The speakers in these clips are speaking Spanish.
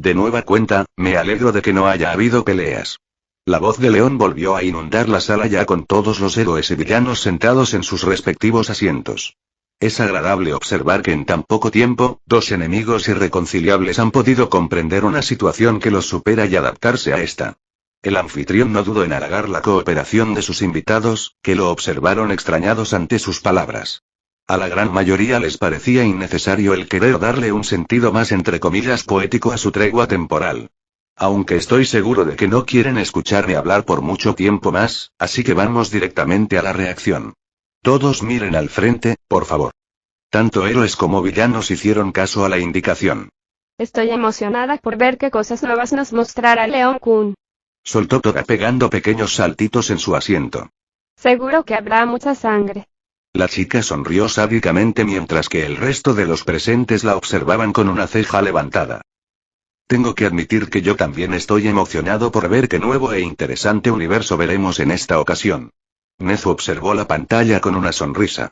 De nueva cuenta, me alegro de que no haya habido peleas. La voz de León volvió a inundar la sala ya con todos los héroes y villanos sentados en sus respectivos asientos. Es agradable observar que en tan poco tiempo, dos enemigos irreconciliables han podido comprender una situación que los supera y adaptarse a esta. El anfitrión no dudó en halagar la cooperación de sus invitados, que lo observaron extrañados ante sus palabras. A la gran mayoría les parecía innecesario el querer darle un sentido más entre comillas poético a su tregua temporal. Aunque estoy seguro de que no quieren escucharme hablar por mucho tiempo más, así que vamos directamente a la reacción. Todos miren al frente, por favor. Tanto héroes como villanos hicieron caso a la indicación. Estoy emocionada por ver qué cosas nuevas nos mostrará Leon-kun. Soltó Toga pegando pequeños saltitos en su asiento. Seguro que habrá mucha sangre. La chica sonrió sádicamente mientras que el resto de los presentes la observaban con una ceja levantada. Tengo que admitir que yo también estoy emocionado por ver qué nuevo e interesante universo veremos en esta ocasión. Nezu observó la pantalla con una sonrisa.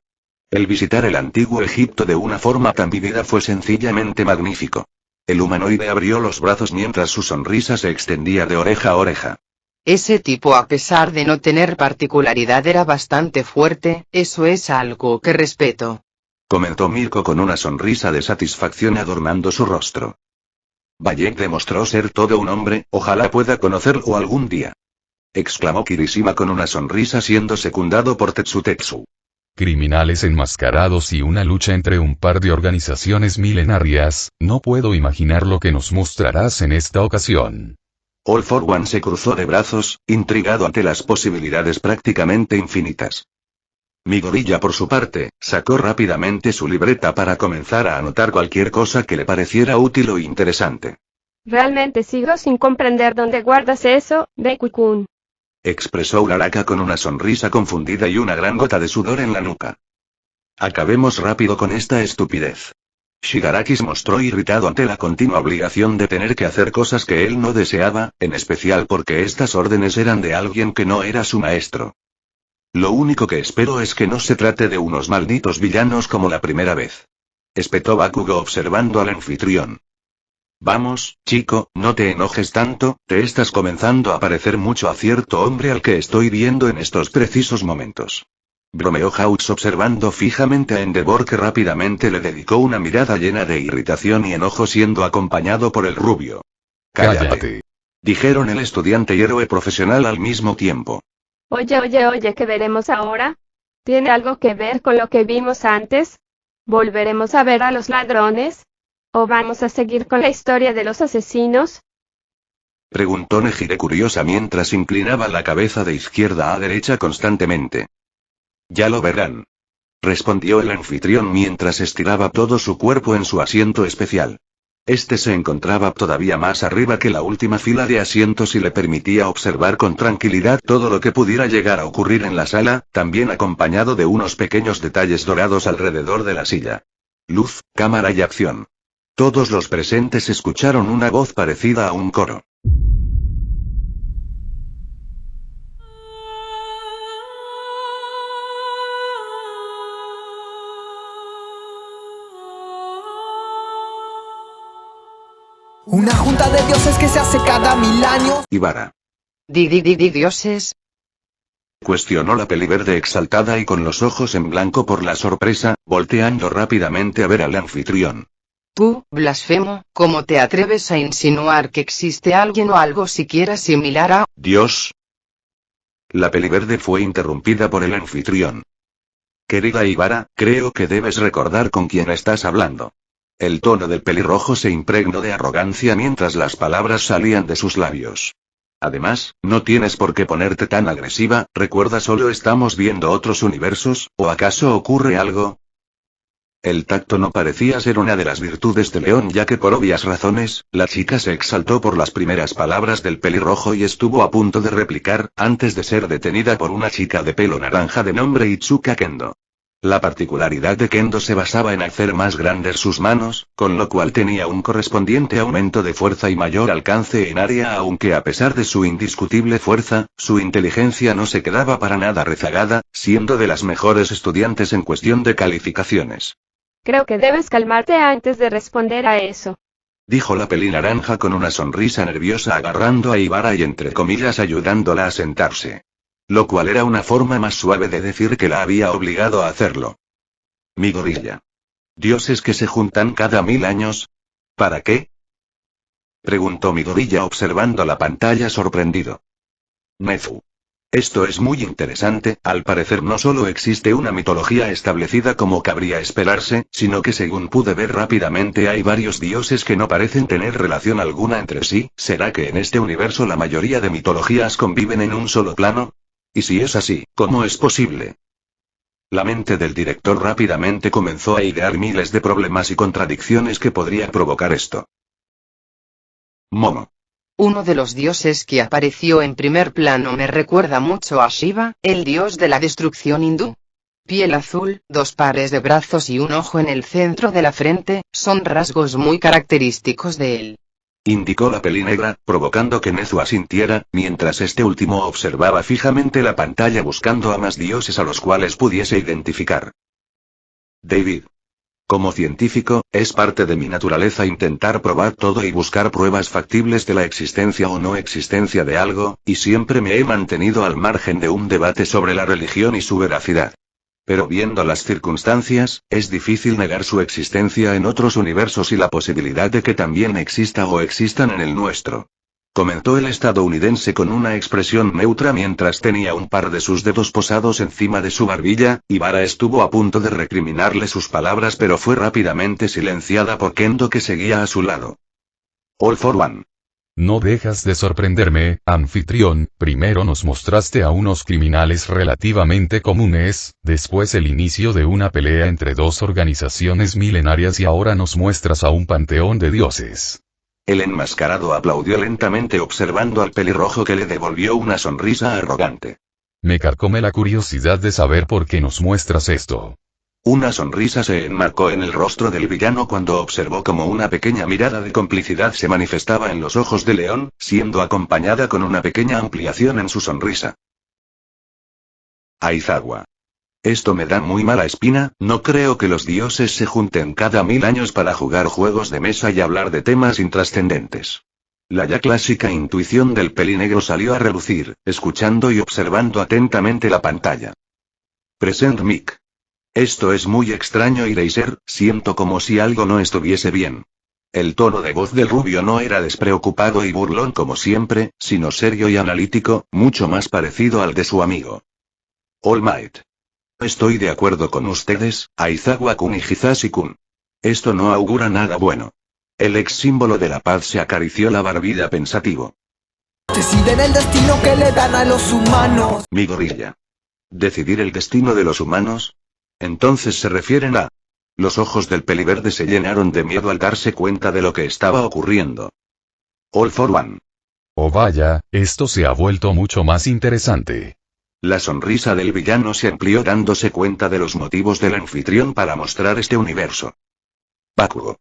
El visitar el antiguo Egipto de una forma tan vivida fue sencillamente magnífico. El humanoide abrió los brazos mientras su sonrisa se extendía de oreja a oreja. Ese tipo, a pesar de no tener particularidad, era bastante fuerte, eso es algo que respeto. Comentó Mirko con una sonrisa de satisfacción adornando su rostro. Bayek demostró ser todo un hombre, ojalá pueda conocerlo algún día. Exclamó Kirishima con una sonrisa siendo secundado por Tetsutetsu. Criminales enmascarados y una lucha entre un par de organizaciones milenarias, no puedo imaginar lo que nos mostrarás en esta ocasión. All for One se cruzó de brazos, intrigado ante las posibilidades prácticamente infinitas. Mi gorilla por su parte, sacó rápidamente su libreta para comenzar a anotar cualquier cosa que le pareciera útil o interesante. Realmente sigo sin comprender dónde guardas eso, Deku-kun. Expresó Uraraka con una sonrisa confundida y una gran gota de sudor en la nuca. Acabemos rápido con esta estupidez. Shigaraki se mostró irritado ante la continua obligación de tener que hacer cosas que él no deseaba, en especial porque estas órdenes eran de alguien que no era su maestro. Lo único que espero es que no se trate de unos malditos villanos como la primera vez. Espetó Bakugo observando al anfitrión. Vamos, chico, no te enojes tanto, te estás comenzando a parecer mucho a cierto hombre al que estoy viendo en estos precisos momentos. Bromeó Hauts observando fijamente a Endeavor, que rápidamente le dedicó una mirada llena de irritación y enojo siendo acompañado por el rubio. Cállate. Dijeron el estudiante y héroe profesional al mismo tiempo. Oye, ¿qué veremos ahora? ¿Tiene algo que ver con lo que vimos antes? ¿Volveremos a ver a los ladrones? ¿O vamos a seguir con la historia de los asesinos? Preguntó Nejire curiosa mientras inclinaba la cabeza de izquierda a derecha constantemente. Ya lo verán. Respondió el anfitrión mientras estiraba todo su cuerpo en su asiento especial. Este se encontraba todavía más arriba que la última fila de asientos y le permitía observar con tranquilidad todo lo que pudiera llegar a ocurrir en la sala, también acompañado de unos pequeños detalles dorados alrededor de la silla. Luz, cámara y acción. Todos los presentes escucharon una voz parecida a un coro. Una junta de dioses que se hace cada 1000 años. Ibara. Dioses. Cuestionó la peliverde exaltada y con los ojos en blanco por la sorpresa, volteando rápidamente a ver al anfitrión. Tú, blasfemo, ¿cómo te atreves a insinuar que existe alguien o algo siquiera similar a Dios? La peliverde fue interrumpida por el anfitrión. Querida Ibara, creo que debes recordar con quién estás hablando. El tono del pelirrojo se impregnó de arrogancia mientras las palabras salían de sus labios. Además, no tienes por qué ponerte tan agresiva, recuerda, solo estamos viendo otros universos, ¿o acaso ocurre algo? El tacto no parecía ser una de las virtudes de León, ya que por obvias razones, la chica se exaltó por las primeras palabras del pelirrojo y estuvo a punto de replicar, antes de ser detenida por una chica de pelo naranja de nombre Itsuka Kendo. La particularidad de Kendo se basaba en hacer más grandes sus manos, con lo cual tenía un correspondiente aumento de fuerza y mayor alcance en área, aunque a pesar de su indiscutible fuerza, su inteligencia no se quedaba para nada rezagada, siendo de las mejores estudiantes en cuestión de calificaciones. Creo que debes calmarte antes de responder a eso. dijo la pelinaranja con una sonrisa nerviosa agarrando a Ivara y entre comillas ayudándola a sentarse. Lo cual era una forma más suave de decir que la había obligado a hacerlo. Mi gorilla. ¿Dioses que se juntan cada 1000 años? ¿Para qué? Preguntó mi gorilla observando la pantalla sorprendido. Nezu. Esto es muy interesante, al parecer no solo existe una mitología establecida como cabría esperarse, sino que según pude ver rápidamente hay varios dioses que no parecen tener relación alguna entre sí. ¿Será que en este universo la mayoría de mitologías conviven en un solo plano? Y si es así, ¿cómo es posible? La mente del director rápidamente comenzó a idear miles de problemas y contradicciones que podría provocar esto. Momo. Uno de los dioses que apareció en primer plano me recuerda mucho a Shiva, el dios de la destrucción hindú. Piel azul, 2 pares de brazos y un ojo en el centro de la frente, son rasgos muy característicos de él. Indicó la pelinegra, provocando que Nezu asintiera, mientras este último observaba fijamente la pantalla buscando a más dioses a los cuales pudiese identificar. David. Como científico, es parte de mi naturaleza intentar probar todo y buscar pruebas factibles de la existencia o no existencia de algo, y siempre me he mantenido al margen de un debate sobre la religión y su veracidad. Pero viendo las circunstancias, es difícil negar su existencia en otros universos y la posibilidad de que también exista o existan en el nuestro. Comentó el estadounidense con una expresión neutra mientras tenía un par de sus dedos posados encima de su barbilla. Ivara estuvo a punto de recriminarle sus palabras pero fue rápidamente silenciada por Kendo que seguía a su lado. All for one. No dejas de sorprenderme, anfitrión, primero nos mostraste a unos criminales relativamente comunes, después el inicio de una pelea entre 2 organizaciones milenarias y ahora nos muestras a un panteón de dioses. El enmascarado aplaudió lentamente observando al pelirrojo que le devolvió una sonrisa arrogante. Me carcome la curiosidad de saber por qué nos muestras esto. Una sonrisa se enmarcó en el rostro del villano cuando observó como una pequeña mirada de complicidad se manifestaba en los ojos de León, siendo acompañada con una pequeña ampliación en su sonrisa. Aizawa. Esto me da muy mala espina, no creo que los dioses se junten cada 1000 años para jugar juegos de mesa y hablar de temas intrascendentes. La ya clásica intuición del pelinegro salió a relucir, escuchando y observando atentamente la pantalla. Present mic. Esto es muy extraño Eraser, siento como si algo no estuviese bien. El tono de voz del rubio no era despreocupado y burlón como siempre, sino serio y analítico, mucho más parecido al de su amigo. All Might. Estoy de acuerdo con ustedes, Aizawa-kun y Hisashi-kun. Esto no augura nada bueno. El ex símbolo de la paz se acarició la barbilla pensativo. Deciden el destino que le dan a los humanos. Mi gorilla. ¿Decidir el destino de los humanos? Entonces se refieren a... Los ojos del peliverde se llenaron de miedo al darse cuenta de lo que estaba ocurriendo. All for one. Oh vaya, esto se ha vuelto mucho más interesante. La sonrisa del villano se amplió dándose cuenta de los motivos del anfitrión para mostrar este universo. Bakugo.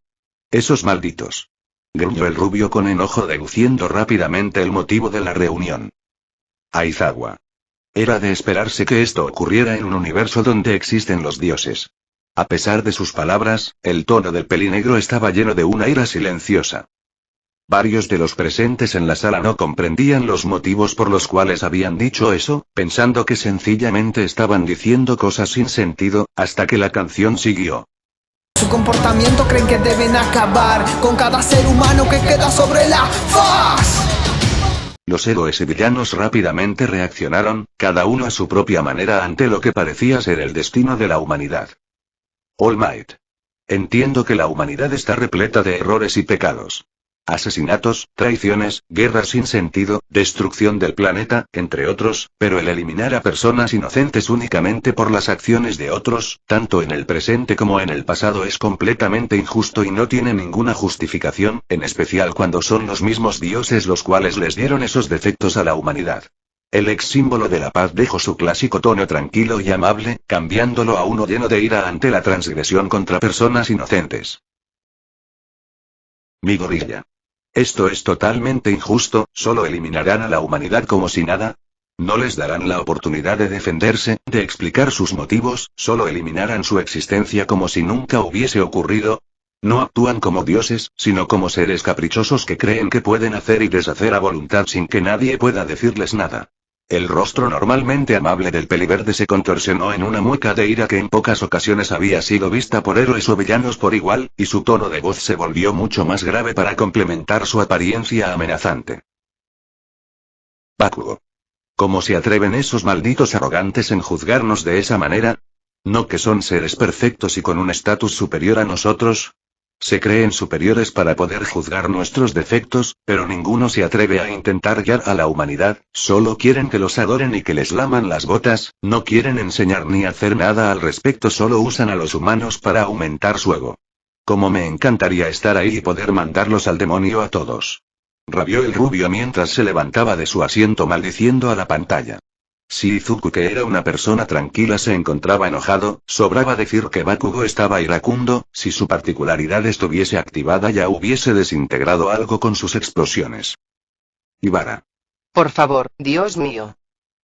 Esos malditos. Gruñó el rubio con enojo deduciendo rápidamente el motivo de la reunión. Aizawa. Era de esperarse que esto ocurriera en un universo donde existen los dioses. A pesar de sus palabras, el tono del pelinegro estaba lleno de una ira silenciosa. Varios de los presentes en la sala no comprendían los motivos por los cuales habían dicho eso, pensando que sencillamente estaban diciendo cosas sin sentido, hasta que la canción siguió. Su comportamiento creen que deben acabar con cada ser humano que queda sobre la faz. Los héroes y villanos rápidamente reaccionaron, cada uno a su propia manera ante lo que parecía ser el destino de la humanidad. All Might. Entiendo que la humanidad está repleta de errores y pecados. Asesinatos, traiciones, guerras sin sentido, destrucción del planeta, entre otros, pero el eliminar a personas inocentes únicamente por las acciones de otros, tanto en el presente como en el pasado es completamente injusto y no tiene ninguna justificación, en especial cuando son los mismos dioses los cuales les dieron esos defectos a la humanidad. El ex símbolo de la paz dejó su clásico tono tranquilo y amable, cambiándolo a uno lleno de ira ante la transgresión contra personas inocentes. Mi gorilla. Esto es totalmente injusto, solo eliminarán a la humanidad como si nada. No les darán la oportunidad de defenderse, de explicar sus motivos, solo eliminarán su existencia como si nunca hubiese ocurrido. No actúan como dioses, sino como seres caprichosos que creen que pueden hacer y deshacer a voluntad sin que nadie pueda decirles nada. El rostro normalmente amable del peliverde se contorsionó en una mueca de ira que en pocas ocasiones había sido vista por héroes o villanos por igual, y su tono de voz se volvió mucho más grave para complementar su apariencia amenazante. Bakugo. ¿Cómo se atreven esos malditos arrogantes en juzgarnos de esa manera? ¿No que son seres perfectos y con un estatus superior a nosotros? Se creen superiores para poder juzgar nuestros defectos, pero ninguno se atreve a intentar guiar a la humanidad, solo quieren que los adoren y que les laman las botas, no quieren enseñar ni hacer nada al respecto, solo usan a los humanos para aumentar su ego. Como me encantaría estar ahí y poder mandarlos al demonio a todos. Rabió el rubio mientras se levantaba de su asiento maldiciendo a la pantalla. Si Izuku, que era una persona tranquila, se encontraba enojado, sobraba decir que Bakugo estaba iracundo. Si su particularidad estuviese activada ya hubiese desintegrado algo con sus explosiones. Ibara. Por favor, Dios mío.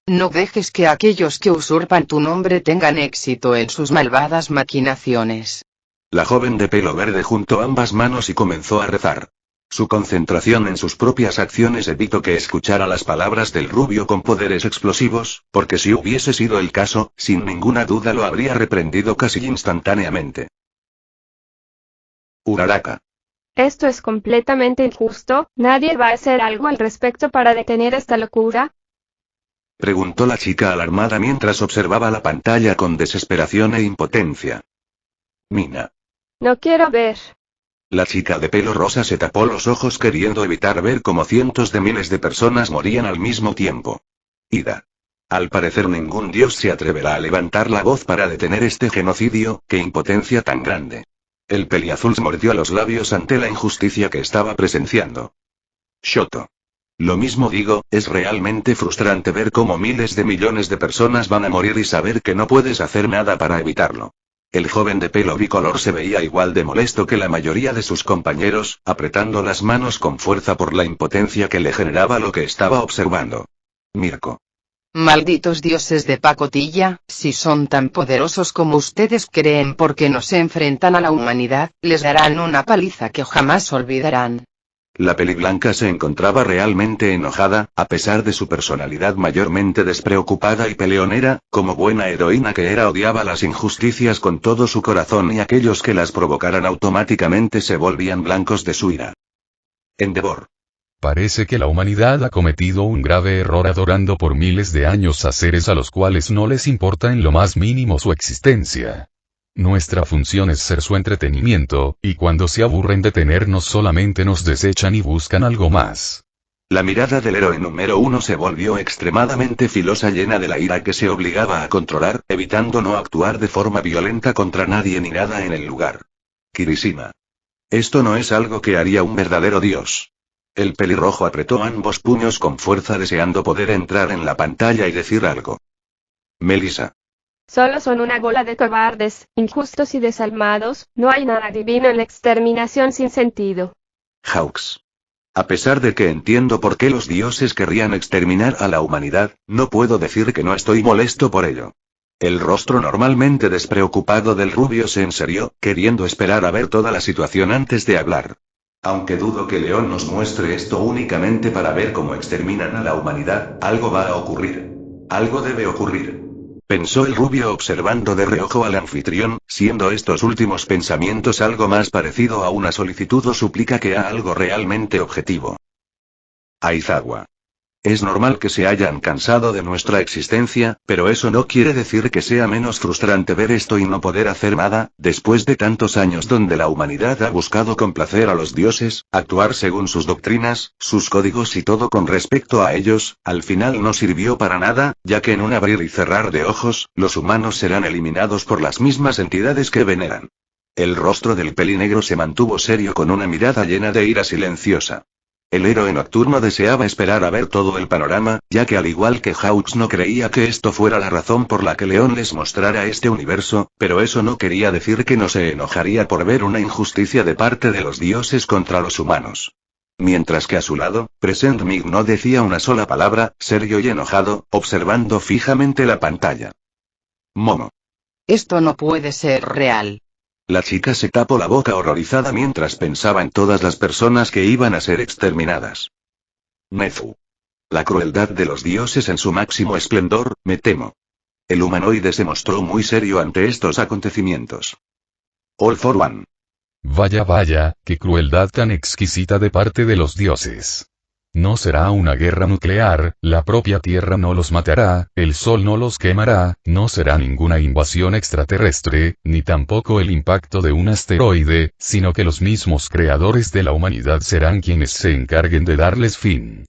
No dejes que aquellos que usurpan tu nombre tengan éxito en sus malvadas maquinaciones. La joven de pelo verde juntó ambas manos y comenzó a rezar. Su concentración en sus propias acciones evitó que escuchara las palabras del rubio con poderes explosivos, porque si hubiese sido el caso, sin ninguna duda lo habría reprendido casi instantáneamente. Uraraka. Esto es completamente injusto, ¿nadie va a hacer algo al respecto para detener esta locura? Preguntó la chica alarmada mientras observaba la pantalla con desesperación e impotencia. Mina. No quiero ver. La chica de pelo rosa se tapó los ojos queriendo evitar ver cómo cientos de miles de personas morían al mismo tiempo. Ida. Al parecer ningún dios se atreverá a levantar la voz para detener este genocidio. ¡Qué impotencia tan grande! El peliazul mordió los labios ante la injusticia que estaba presenciando. Shoto. Lo mismo digo, es realmente frustrante ver cómo miles de millones de personas van a morir y saber que no puedes hacer nada para evitarlo. El joven de pelo bicolor se veía igual de molesto que la mayoría de sus compañeros, apretando las manos con fuerza por la impotencia que le generaba lo que estaba observando. Mirko. Malditos dioses de pacotilla, si son tan poderosos como ustedes creen porque no se enfrentan a la humanidad, les darán una paliza que jamás olvidarán. La peliblanca se encontraba realmente enojada, a pesar de su personalidad mayormente despreocupada y peleonera, como buena heroína que era odiaba las injusticias con todo su corazón y aquellos que las provocaran automáticamente se volvían blancos de su ira. Endeavor. Parece que la humanidad ha cometido un grave error adorando por miles de años a seres a los cuales no les importa en lo más mínimo su existencia. Nuestra función es ser su entretenimiento, y cuando se aburren de tenernos solamente nos desechan y buscan algo más. La mirada del héroe número 1 se volvió extremadamente filosa, llena de la ira que se obligaba a controlar, evitando no actuar de forma violenta contra nadie ni nada en el lugar. Kirishima. Esto no es algo que haría un verdadero dios. El pelirrojo apretó ambos puños con fuerza deseando poder entrar en la pantalla y decir algo. Melissa. Solo son una bola de cobardes, injustos y desalmados, no hay nada divino en la exterminación sin sentido. Hawks. A pesar de que entiendo por qué los dioses querrían exterminar a la humanidad, no puedo decir que no estoy molesto por ello. El rostro normalmente despreocupado del rubio se enserió, queriendo esperar a ver toda la situación antes de hablar. Aunque dudo que León nos muestre esto únicamente para ver cómo exterminan a la humanidad, algo va a ocurrir. Algo debe ocurrir. Pensó el rubio observando de reojo al anfitrión, siendo estos últimos pensamientos algo más parecido a una solicitud o súplica que a algo realmente objetivo. Aizawa. Es normal que se hayan cansado de nuestra existencia, pero eso no quiere decir que sea menos frustrante ver esto y no poder hacer nada, después de tantos años donde la humanidad ha buscado complacer a los dioses, actuar según sus doctrinas, sus códigos y todo con respecto a ellos, al final no sirvió para nada, ya que en un abrir y cerrar de ojos, los humanos serán eliminados por las mismas entidades que veneran. El rostro del pelinegro se mantuvo serio con una mirada llena de ira silenciosa. El héroe nocturno deseaba esperar a ver todo el panorama, ya que al igual que Hawks no creía que esto fuera la razón por la que León les mostrara este universo, pero eso no quería decir que no se enojaría por ver una injusticia de parte de los dioses contra los humanos. Mientras que a su lado, Present Mig no decía una sola palabra, serio y enojado, observando fijamente la pantalla. Momo. Esto no puede ser real. La chica se tapó la boca horrorizada mientras pensaba en todas las personas que iban a ser exterminadas. Nezu. La crueldad de los dioses en su máximo esplendor, me temo. El humanoide se mostró muy serio ante estos acontecimientos. All for One. Vaya vaya, qué crueldad tan exquisita de parte de los dioses. No será una guerra nuclear, la propia Tierra no los matará, el Sol no los quemará, no será ninguna invasión extraterrestre, ni tampoco el impacto de un asteroide, sino que los mismos creadores de la humanidad serán quienes se encarguen de darles fin.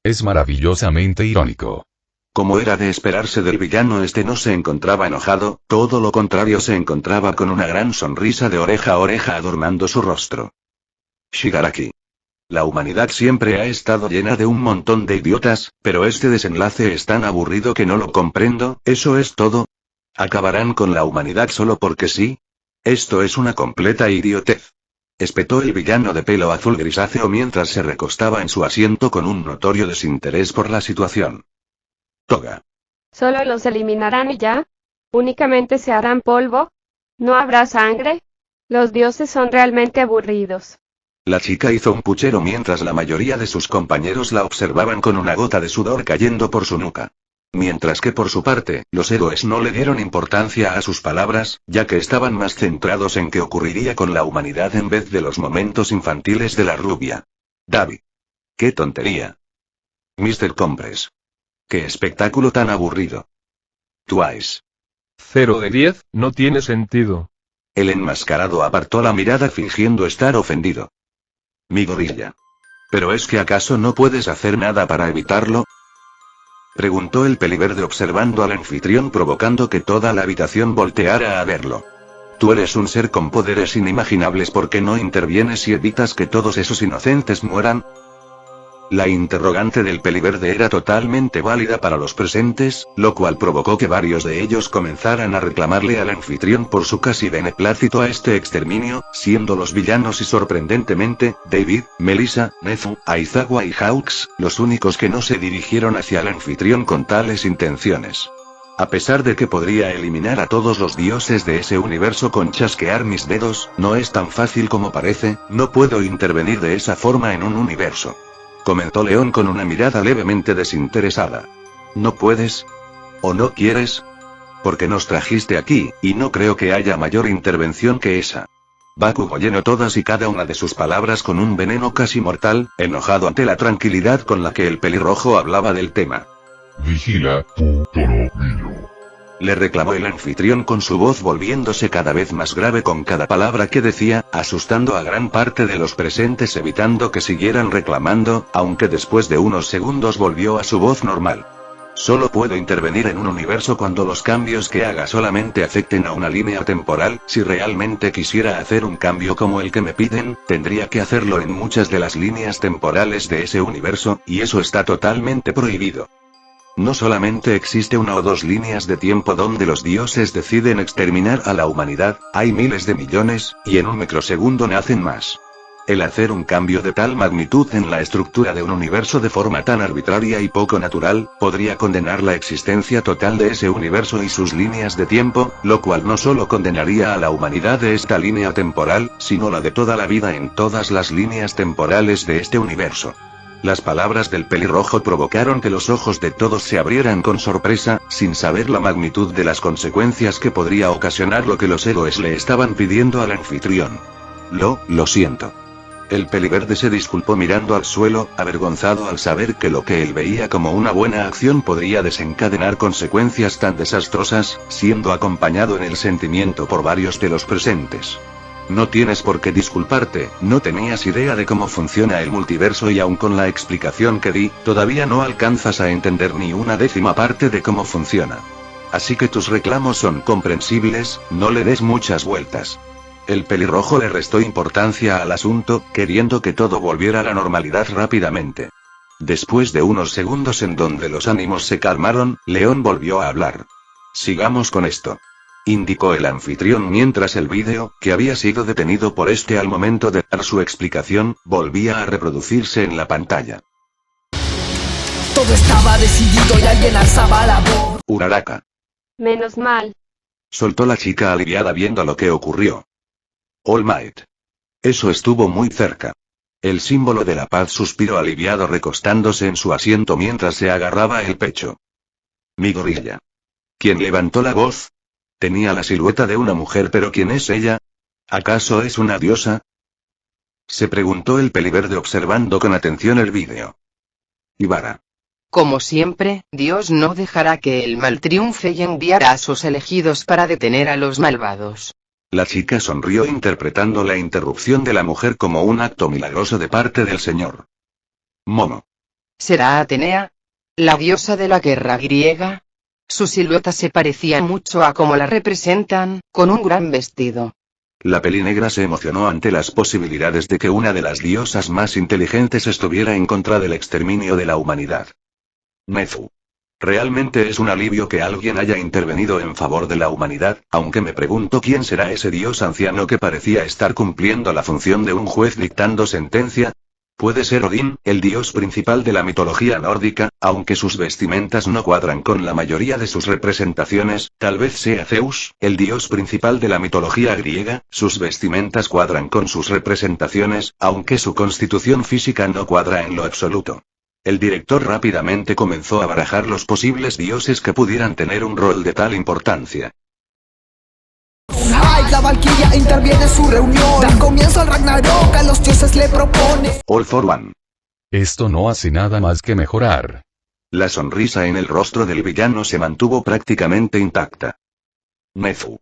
Es maravillosamente irónico. Como era de esperarse del villano, este no se encontraba enojado, todo lo contrario, se encontraba con una gran sonrisa de oreja a oreja adornando su rostro. Shigaraki. La humanidad siempre ha estado llena de un montón de idiotas, pero este desenlace es tan aburrido que no lo comprendo, ¿eso es todo? ¿Acabarán con la humanidad solo porque sí? Esto es una completa idiotez. Espetó el villano de pelo azul grisáceo mientras se recostaba en su asiento con un notorio desinterés por la situación. Toga. ¿Solo los eliminarán y ya? ¿Únicamente se harán polvo? ¿No habrá sangre? Los dioses son realmente aburridos. La chica hizo un puchero mientras la mayoría de sus compañeros la observaban con una gota de sudor cayendo por su nuca. Mientras que por su parte, los héroes no le dieron importancia a sus palabras, ya que estaban más centrados en qué ocurriría con la humanidad en vez de los momentos infantiles de la rubia. David. ¡Qué tontería! Mr. Compres. ¡Qué espectáculo tan aburrido! Twice. 0 de 10, no tiene sentido. El enmascarado apartó la mirada fingiendo estar ofendido. Mi gorilla. ¿Pero es que acaso no puedes hacer nada para evitarlo? Preguntó el peliverde observando al anfitrión provocando que toda la habitación volteara a verlo. Tú eres un ser con poderes inimaginables, ¿por qué no intervienes y evitas que todos esos inocentes mueran? La interrogante del peliverde era totalmente válida para los presentes, lo cual provocó que varios de ellos comenzaran a reclamarle al anfitrión por su casi beneplácito a este exterminio, siendo los villanos y sorprendentemente, David, Melissa, Nezu, Aizawa y Hawks, los únicos que no se dirigieron hacia el anfitrión con tales intenciones. A pesar de que podría eliminar a todos los dioses de ese universo con chasquear mis dedos, no es tan fácil como parece, no puedo intervenir de esa forma en un universo. Comentó León con una mirada levemente desinteresada. ¿No puedes? ¿O no quieres? Porque nos trajiste aquí, y no creo que haya mayor intervención que esa. Bakugo llenó todas y cada una de sus palabras con un veneno casi mortal, enojado ante la tranquilidad con la que el pelirrojo hablaba del tema. Vigila, tu tono, Le reclamó el anfitrión con su voz volviéndose cada vez más grave con cada palabra que decía, asustando a gran parte de los presentes evitando que siguieran reclamando, aunque después de unos segundos volvió a su voz normal. Solo puedo intervenir en un universo cuando los cambios que haga solamente afecten a una línea temporal. Si realmente quisiera hacer un cambio como el que me piden, tendría que hacerlo en muchas de las líneas temporales de ese universo, y eso está totalmente prohibido. No solamente existe una o dos líneas de tiempo donde los dioses deciden exterminar a la humanidad, hay miles de millones, y en un microsegundo nacen más. El hacer un cambio de tal magnitud en la estructura de un universo de forma tan arbitraria y poco natural, podría condenar la existencia total de ese universo y sus líneas de tiempo, lo cual no solo condenaría a la humanidad de esta línea temporal, sino la de toda la vida en todas las líneas temporales de este universo. Las palabras del pelirrojo provocaron que los ojos de todos se abrieran con sorpresa, sin saber la magnitud de las consecuencias que podría ocasionar lo que los héroes le estaban pidiendo al anfitrión. Lo siento. El peliverde se disculpó mirando al suelo, avergonzado al saber que lo que él veía como una buena acción podría desencadenar consecuencias tan desastrosas, siendo acompañado en el sentimiento por varios de los presentes. No tienes por qué disculparte, no tenías idea de cómo funciona el multiverso y aun con la explicación que di, todavía no alcanzas a entender ni una décima parte de cómo funciona. Así que tus reclamos son comprensibles, no le des muchas vueltas. El pelirrojo le restó importancia al asunto, queriendo que todo volviera a la normalidad rápidamente. Después de unos segundos en donde los ánimos se calmaron, León volvió a hablar. Sigamos con esto. Indicó el anfitrión mientras el vídeo, que había sido detenido por este al momento de dar su explicación, volvía a reproducirse en la pantalla. Todo estaba decidido y alguien alzaba la voz. Uraraka. Menos mal. Soltó la chica aliviada viendo lo que ocurrió. All Might. Eso estuvo muy cerca. El símbolo de la paz suspiró aliviado recostándose en su asiento mientras se agarraba el pecho. Mi gorilla. ¿Quién levantó la voz? Tenía la silueta de una mujer, pero ¿quién es ella? ¿Acaso es una diosa? Se preguntó el peliverde observando con atención el vídeo. Ibara. Como siempre, Dios no dejará que el mal triunfe y enviará a sus elegidos para detener a los malvados. La chica sonrió interpretando la interrupción de la mujer como un acto milagroso de parte del Señor. Momo. ¿Será Atenea? ¿La diosa de la guerra griega? Su silueta se parecía mucho a como la representan, con un gran vestido. La pelinegra se emocionó ante las posibilidades de que una de las diosas más inteligentes estuviera en contra del exterminio de la humanidad. Nezu. Realmente es un alivio que alguien haya intervenido en favor de la humanidad, aunque me pregunto quién será ese dios anciano que parecía estar cumpliendo la función de un juez dictando sentencia. Puede ser Odín, el dios principal de la mitología nórdica, aunque sus vestimentas no cuadran con la mayoría de sus representaciones. Tal vez sea Zeus, el dios principal de la mitología griega, sus vestimentas cuadran con sus representaciones, aunque su constitución física no cuadra en lo absoluto. El director rápidamente comenzó a barajar los posibles dioses que pudieran tener un rol de tal importancia. La Valquiria interviene en su reunión. Da comienzo al Ragnarok, a los dioses le propone. All for One. Esto no hace nada más que mejorar. La sonrisa en el rostro del villano se mantuvo prácticamente intacta. Nezu.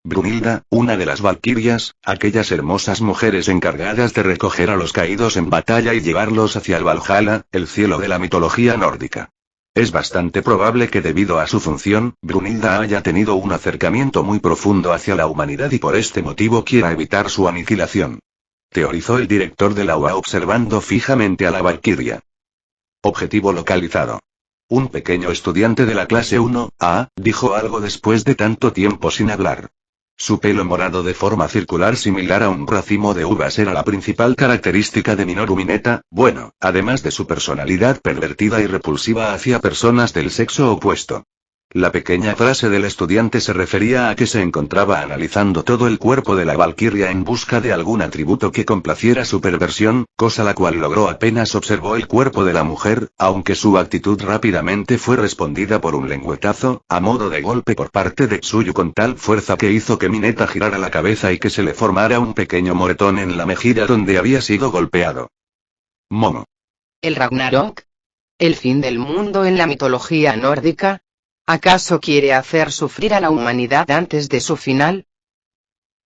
Brunilda, una de las valquirias, aquellas hermosas mujeres encargadas de recoger a los caídos en batalla y llevarlos hacia el Valhalla, el cielo de la mitología nórdica. Es bastante probable que debido a su función, Brunilda haya tenido un acercamiento muy profundo hacia la humanidad y por este motivo quiera evitar su aniquilación. Teorizó el director de la UA observando fijamente a la valquiria. Objetivo localizado. Un pequeño estudiante de la clase 1A, dijo algo después de tanto tiempo sin hablar. Su pelo morado de forma circular similar a un racimo de uvas era la principal característica de Minoru Mineta, bueno, además de su personalidad pervertida y repulsiva hacia personas del sexo opuesto. La pequeña frase del estudiante se refería a que se encontraba analizando todo el cuerpo de la valquiria en busca de algún atributo que complaciera su perversión, cosa la cual logró apenas observó el cuerpo de la mujer, aunque su actitud rápidamente fue respondida por un lengüetazo, a modo de golpe por parte de Tsuyu con tal fuerza que hizo que Mineta girara la cabeza y que se le formara un pequeño moretón en la mejilla donde había sido golpeado. Momo. ¿El Ragnarok? ¿El fin del mundo en la mitología nórdica? ¿Acaso quiere hacer sufrir a la humanidad antes de su final?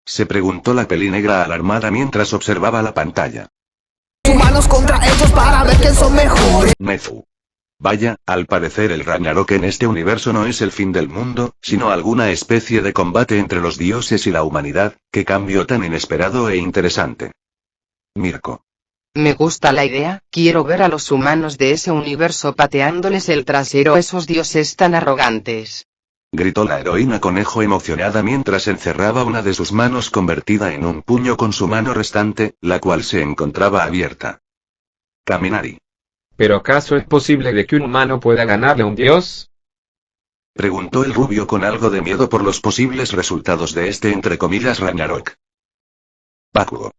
Se preguntó la pelinegra alarmada mientras observaba la pantalla. Humanos contra ellos para ver quién son mejores. Nezu. Vaya, al parecer el Ragnarok en este universo no es el fin del mundo, sino alguna especie de combate entre los dioses y la humanidad. Qué cambio tan inesperado e interesante. Mirko. Me gusta la idea, quiero ver a los humanos de ese universo pateándoles el trasero a esos dioses tan arrogantes. Gritó la heroína conejo emocionada mientras encerraba una de sus manos convertida en un puño con su mano restante, la cual se encontraba abierta. Kaminari. ¿Pero acaso es posible de que un humano pueda ganarle a un dios? Preguntó el rubio con algo de miedo por los posibles resultados de este entre comillas Ragnarok. Bakugo.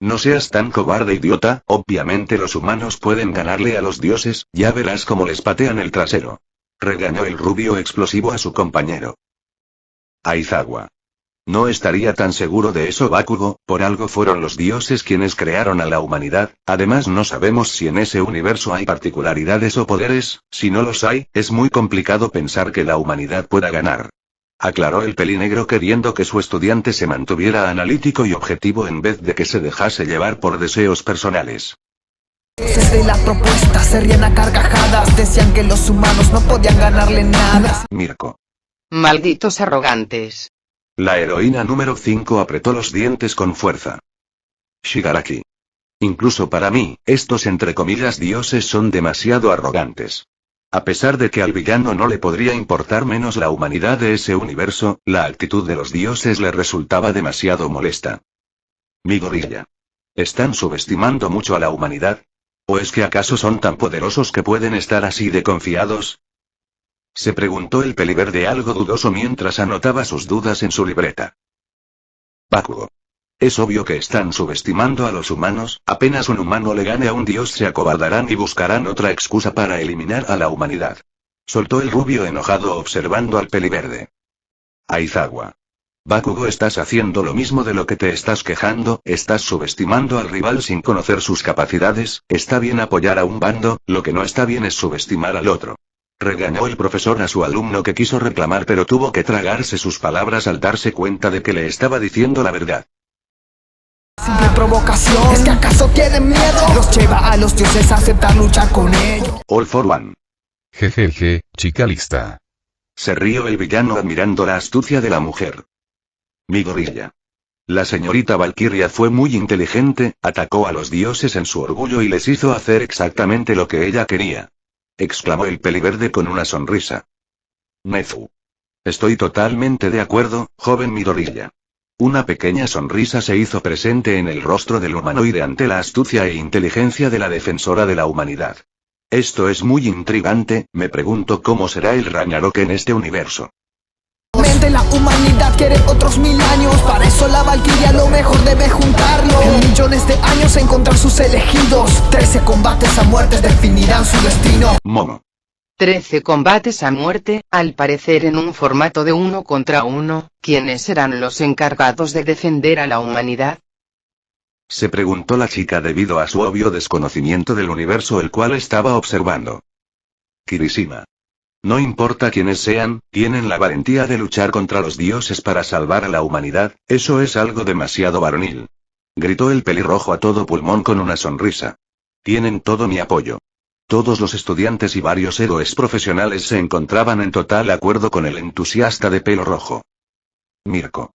No seas tan cobarde idiota, obviamente los humanos pueden ganarle a los dioses, ya verás cómo les patean el trasero. Regañó el rubio explosivo a su compañero. Aizawa. No estaría tan seguro de eso Bakugo, por algo fueron los dioses quienes crearon a la humanidad, además no sabemos si en ese universo hay particularidades o poderes, si no los hay, es muy complicado pensar que la humanidad pueda ganar. Aclaró el pelinegro queriendo que su estudiante se mantuviera analítico y objetivo en vez de que se dejase llevar por deseos personales. Desde la propuesta se rían a carcajadas, decían que los humanos no podían ganarle nada. Mirko. Malditos arrogantes. La heroína número 5 apretó los dientes con fuerza. Shigaraki. Incluso para mí, estos entre comillas dioses son demasiado arrogantes. A pesar de que al villano no le podría importar menos la humanidad de ese universo, la actitud de los dioses le resultaba demasiado molesta. Mi gorilla. ¿Están subestimando mucho a la humanidad? ¿O es que acaso son tan poderosos que pueden estar así de confiados? Se preguntó el peliverde algo dudoso mientras anotaba sus dudas en su libreta. Bakugo. Es obvio que están subestimando a los humanos, apenas un humano le gane a un dios se acobardarán y buscarán otra excusa para eliminar a la humanidad. Soltó el rubio enojado observando al peliverde. Aizawa. Bakugo, estás haciendo lo mismo de lo que te estás quejando, estás subestimando al rival sin conocer sus capacidades, está bien apoyar a un bando, lo que no está bien es subestimar al otro. Regañó el profesor a su alumno que quiso reclamar pero tuvo que tragarse sus palabras al darse cuenta de que le estaba diciendo la verdad. Simple provocación, ¿es que acaso tienen miedo? Los lleva a los dioses a aceptar luchar con ellos. All for one. Jejeje, chica lista. Se rió el villano admirando la astucia de la mujer. Mi gorilla. La señorita Valkyria fue muy inteligente, atacó a los dioses en su orgullo y les hizo hacer exactamente lo que ella quería. Exclamó el peliverde con una sonrisa. Nezu. Estoy totalmente de acuerdo, joven Midoriya. Una pequeña sonrisa se hizo presente en el rostro del humanoide ante la astucia e inteligencia de la defensora de la humanidad. Esto es muy intrigante, me pregunto cómo será el Ragnarok en este universo. La humanidad quiere otros 1000 años, para eso la Valkyria lo mejor debe juntarlo. En millones de años encontrar sus elegidos, 13 combates a muerte definirán su destino. Momo. 13 combates a muerte, al parecer en un formato de 1 contra 1, ¿quiénes serán los encargados de defender a la humanidad? Se preguntó la chica debido a su obvio desconocimiento del universo el cual estaba observando. Kirishima. No importa quiénes sean, tienen la valentía de luchar contra los dioses para salvar a la humanidad, eso es algo demasiado varonil. Gritó el pelirrojo a todo pulmón con una sonrisa. Tienen todo mi apoyo. Todos los estudiantes y varios héroes profesionales se encontraban en total acuerdo con el entusiasta de pelo rojo. Mirko.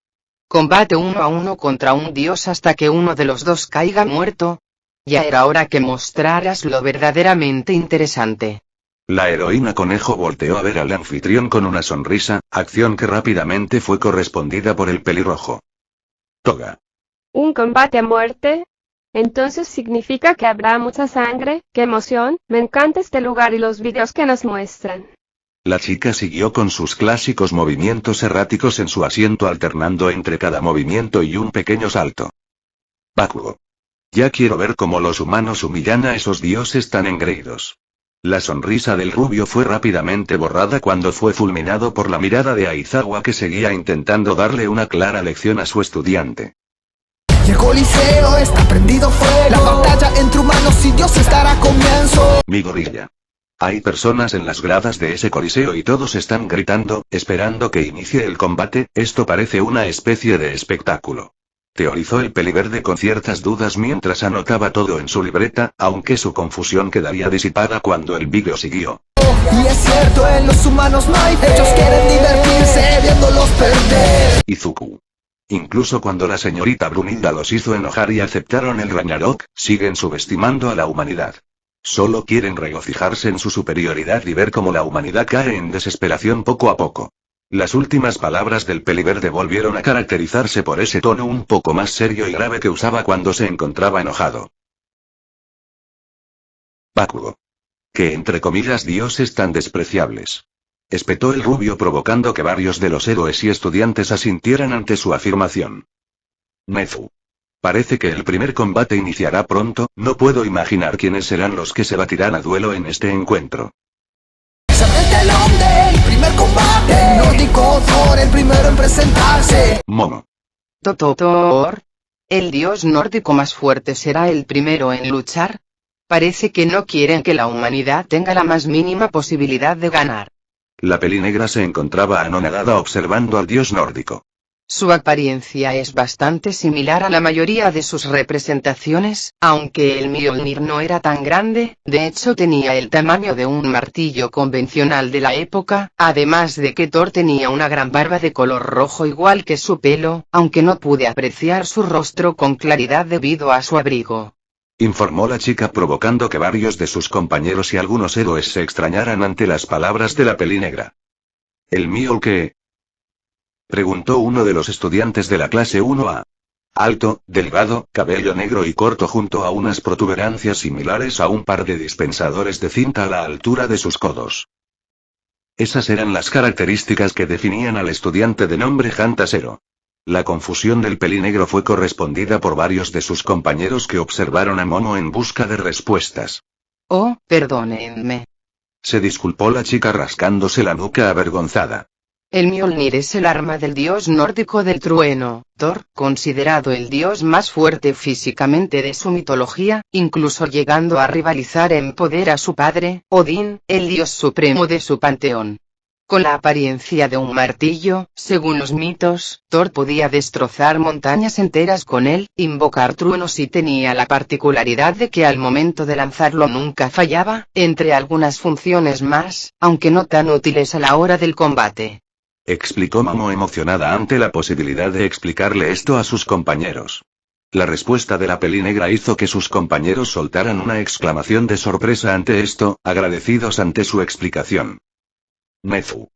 Combate 1 a 1 contra un dios hasta que uno de los dos caiga muerto. Ya era hora que mostraras lo verdaderamente interesante. La heroína conejo volteó a ver al anfitrión con una sonrisa, acción que rápidamente fue correspondida por el pelirrojo. Toga. ¿Un combate a muerte? Entonces significa que habrá mucha sangre, qué emoción, me encanta este lugar y los vídeos que nos muestran. La chica siguió con sus clásicos movimientos erráticos en su asiento alternando entre cada movimiento y un pequeño salto. Bakugo. Ya quiero ver cómo los humanos humillan a esos dioses tan engreídos. La sonrisa del rubio fue rápidamente borrada cuando fue fulminado por la mirada de Aizawa que seguía intentando darle una clara lección a su estudiante. Y el coliseo está prendido fuego. La batalla entre humanos y dioses dará comienzo. Mi gorilla. Hay personas en las gradas de ese coliseo y todos están gritando, esperando que inicie el combate, esto parece una especie de espectáculo. Teorizó el peliverde con ciertas dudas mientras anotaba todo en su libreta, aunque su confusión quedaría disipada cuando el vídeo siguió. Y es cierto, en los humanos no hay fe. Ellos quieren divertirse viéndolos perder. Izuku. Incluso cuando la señorita Brunilda los hizo enojar y aceptaron el Ragnarok, siguen subestimando a la humanidad. Solo quieren regocijarse en su superioridad y ver cómo la humanidad cae en desesperación poco a poco. Las últimas palabras del peliverde volvieron a caracterizarse por ese tono un poco más serio y grave que usaba cuando se encontraba enojado. Bakugo. Que entre comillas dioses tan despreciables. Espetó el rubio provocando que varios de los héroes y estudiantes asintieran ante su afirmación. Nezu. Parece que el primer combate iniciará pronto, no puedo imaginar quiénes serán los que se batirán a duelo en este encuentro. El primer combate, el nórdico Thor, el primero en presentarse. Momo. Thor. ¿El dios nórdico más fuerte será el primero en luchar? Parece que no quieren que la humanidad tenga la más mínima posibilidad de ganar. La pelinegra se encontraba anonadada observando al dios nórdico. Su apariencia es bastante similar a la mayoría de sus representaciones, aunque el Mjolnir no era tan grande, de hecho tenía el tamaño de un martillo convencional de la época, además de que Thor tenía una gran barba de color rojo igual que su pelo, aunque no pude apreciar su rostro con claridad debido a su abrigo. Informó la chica provocando que varios de sus compañeros y algunos héroes se extrañaran ante las palabras de la pelinegra. ¿El Mjolnir qué? Preguntó uno de los estudiantes de la clase 1A. Alto, delgado, cabello negro y corto junto a unas protuberancias similares a un par de dispensadores de cinta a la altura de sus codos. Esas eran las características que definían al estudiante de nombre Hantasero. La confusión del pelinegro fue correspondida por varios de sus compañeros que observaron a Momo en busca de respuestas. Oh, perdónenme. Se disculpó la chica rascándose la nuca avergonzada. El Mjolnir es el arma del dios nórdico del trueno, Thor, considerado el dios más fuerte físicamente de su mitología, incluso llegando a rivalizar en poder a su padre, Odín, el dios supremo de su panteón. Con la apariencia de un martillo, según los mitos, Thor podía destrozar montañas enteras con él, invocar truenos y tenía la particularidad de que al momento de lanzarlo nunca fallaba, entre algunas funciones más, aunque no tan útiles a la hora del combate. Explicó Momo emocionada ante la posibilidad de explicarle esto a sus compañeros. La respuesta de la pelinegra hizo que sus compañeros soltaran una exclamación de sorpresa ante esto, agradecidos ante su explicación. Nezu.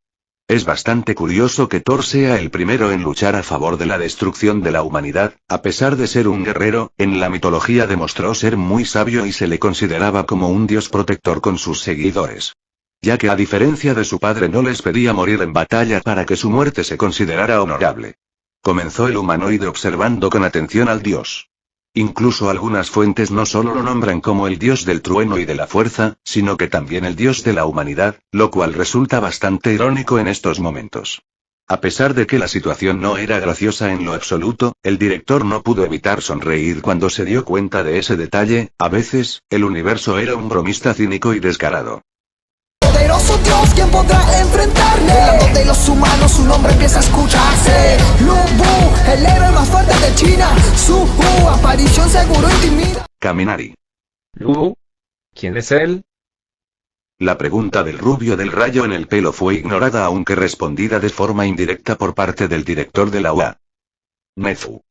Es bastante curioso que Thor sea el primero en luchar a favor de la destrucción de la humanidad, a pesar de ser un guerrero, en la mitología demostró ser muy sabio y se le consideraba como un dios protector con sus seguidores. Ya que a diferencia de su padre no les pedía morir en batalla para que su muerte se considerara honorable. Comenzó el humanoide observando con atención al dios. Incluso algunas fuentes no solo lo nombran como el dios del trueno y de la fuerza, sino que también el dios de la humanidad, lo cual resulta bastante irónico en estos momentos. A pesar de que la situación no era graciosa en lo absoluto, el director no pudo evitar sonreír cuando se dio cuenta de ese detalle. A veces, el universo era un bromista cínico y descarado. Poderoso Dios, ¿quién podrá enfrentarle? Del lado de los humanos su nombre empieza a escucharse. Lu Bu, el héroe más fuerte de China. Su aparición seguro intimida. Kaminari. ¿Lu? ¿Quién es él? La pregunta del rubio del rayo en el pelo fue ignorada aunque respondida de forma indirecta por parte del director de la UA. Nezu.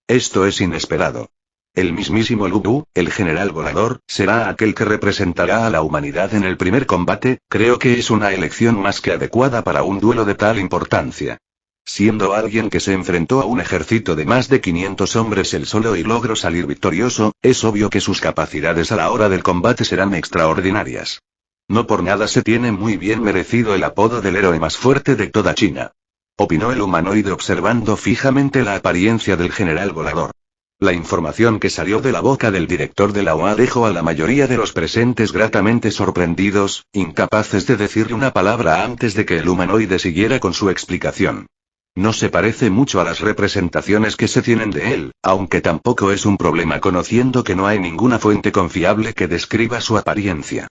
Esto es inesperado. El mismísimo Lu Bu, el general volador, será aquel que representará a la humanidad en el primer combate. Creo que es una elección más que adecuada para un duelo de tal importancia. Siendo alguien que se enfrentó a un ejército de más de 500 hombres él solo y logró salir victorioso, es obvio que sus capacidades a la hora del combate serán extraordinarias. No por nada se tiene muy bien merecido el apodo del héroe más fuerte de toda China. Opinó el humanoide observando fijamente la apariencia del general volador. La información que salió de la boca del director de la OA dejó a la mayoría de los presentes gratamente sorprendidos, incapaces de decirle una palabra antes de que el humanoide siguiera con su explicación. No se parece mucho a las representaciones que se tienen de él, aunque tampoco es un problema conociendo que no hay ninguna fuente confiable que describa su apariencia.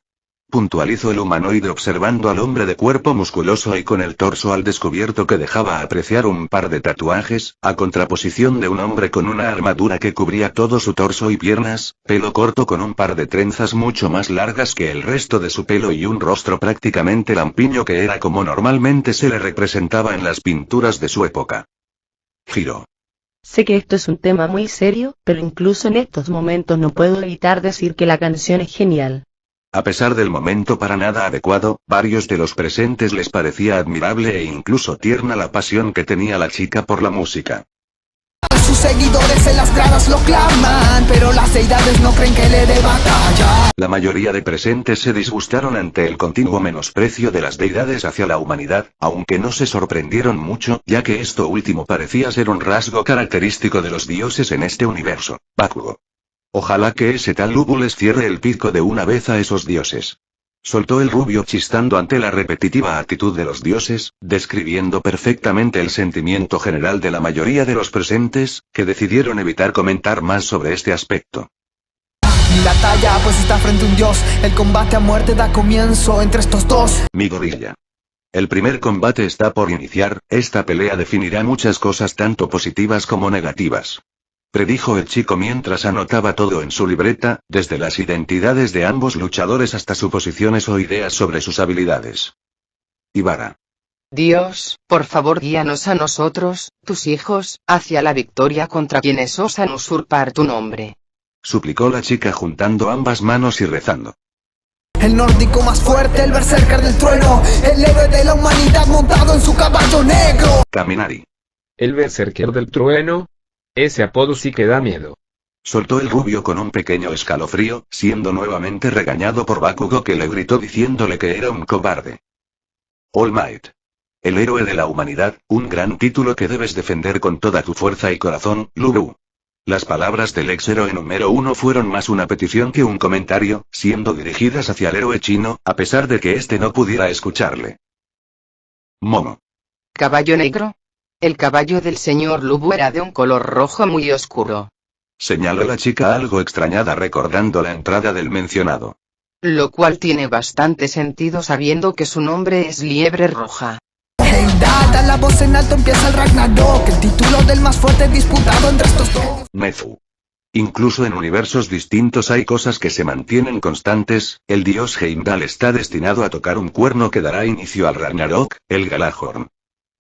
Puntualizó el humanoide observando al hombre de cuerpo musculoso y con el torso al descubierto que dejaba apreciar un par de tatuajes, a contraposición de un hombre con una armadura que cubría todo su torso y piernas, pelo corto con un par de trenzas mucho más largas que el resto de su pelo y un rostro prácticamente lampiño que era como normalmente se le representaba en las pinturas de su época. Giro. Sé que esto es un tema muy serio, pero incluso en estos momentos no puedo evitar decir que la canción es genial. A pesar del momento para nada adecuado, varios de los presentes les parecía admirable e incluso tierna la pasión que tenía la chica por la música. Sus seguidores en las gradas lo claman, pero las deidades no creen que le dé batalla. La mayoría de presentes se disgustaron ante el continuo menosprecio de las deidades hacia la humanidad, aunque no se sorprendieron mucho, ya que esto último parecía ser un rasgo característico de los dioses en este universo. Bakugo. Ojalá que ese tal Lu Bu les cierre el pico de una vez a esos dioses. Soltó el rubio chistando ante la repetitiva actitud de los dioses, describiendo perfectamente el sentimiento general de la mayoría de los presentes, que decidieron evitar comentar más sobre este aspecto. Ni la talla, pues está frente a un dios. El combate a muerte da comienzo entre estos dos. Mi gorilla. El primer combate está por iniciar. Esta pelea definirá muchas cosas tanto positivas como negativas. Predijo el chico mientras anotaba todo en su libreta, desde las identidades de ambos luchadores hasta suposiciones o ideas sobre sus habilidades. Ibara. Dios, por favor guíanos a nosotros, tus hijos, hacia la victoria contra quienes osan usurpar tu nombre. Suplicó la chica juntando ambas manos y rezando. El nórdico más fuerte, el berserker del trueno, el héroe de la humanidad montado en su caballo negro. Kaminari. ¿El berserker del trueno? Ese apodo sí que da miedo. Soltó el rubio con un pequeño escalofrío, siendo nuevamente regañado por Bakugo que le gritó diciéndole que era un cobarde. All Might. El héroe de la humanidad, un gran título que debes defender con toda tu fuerza y corazón, Lu Bu. Las palabras del ex héroe número 1 fueron más una petición que un comentario, siendo dirigidas hacia el héroe chino, a pesar de que éste no pudiera escucharle. Momo. Caballo negro. El caballo del señor Lu Bu era de un color rojo muy oscuro. Señaló la chica algo extrañada recordando la entrada del mencionado. Lo cual tiene bastante sentido sabiendo que su nombre es Liebre Roja. Hey, da la voz en alto, empieza el Ragnarok, el título del más fuerte disputado entre estos dos. Nezu. Incluso en universos distintos hay cosas que se mantienen constantes, el dios Heimdall está destinado a tocar un cuerno que dará inicio al Ragnarok, el Galahorn.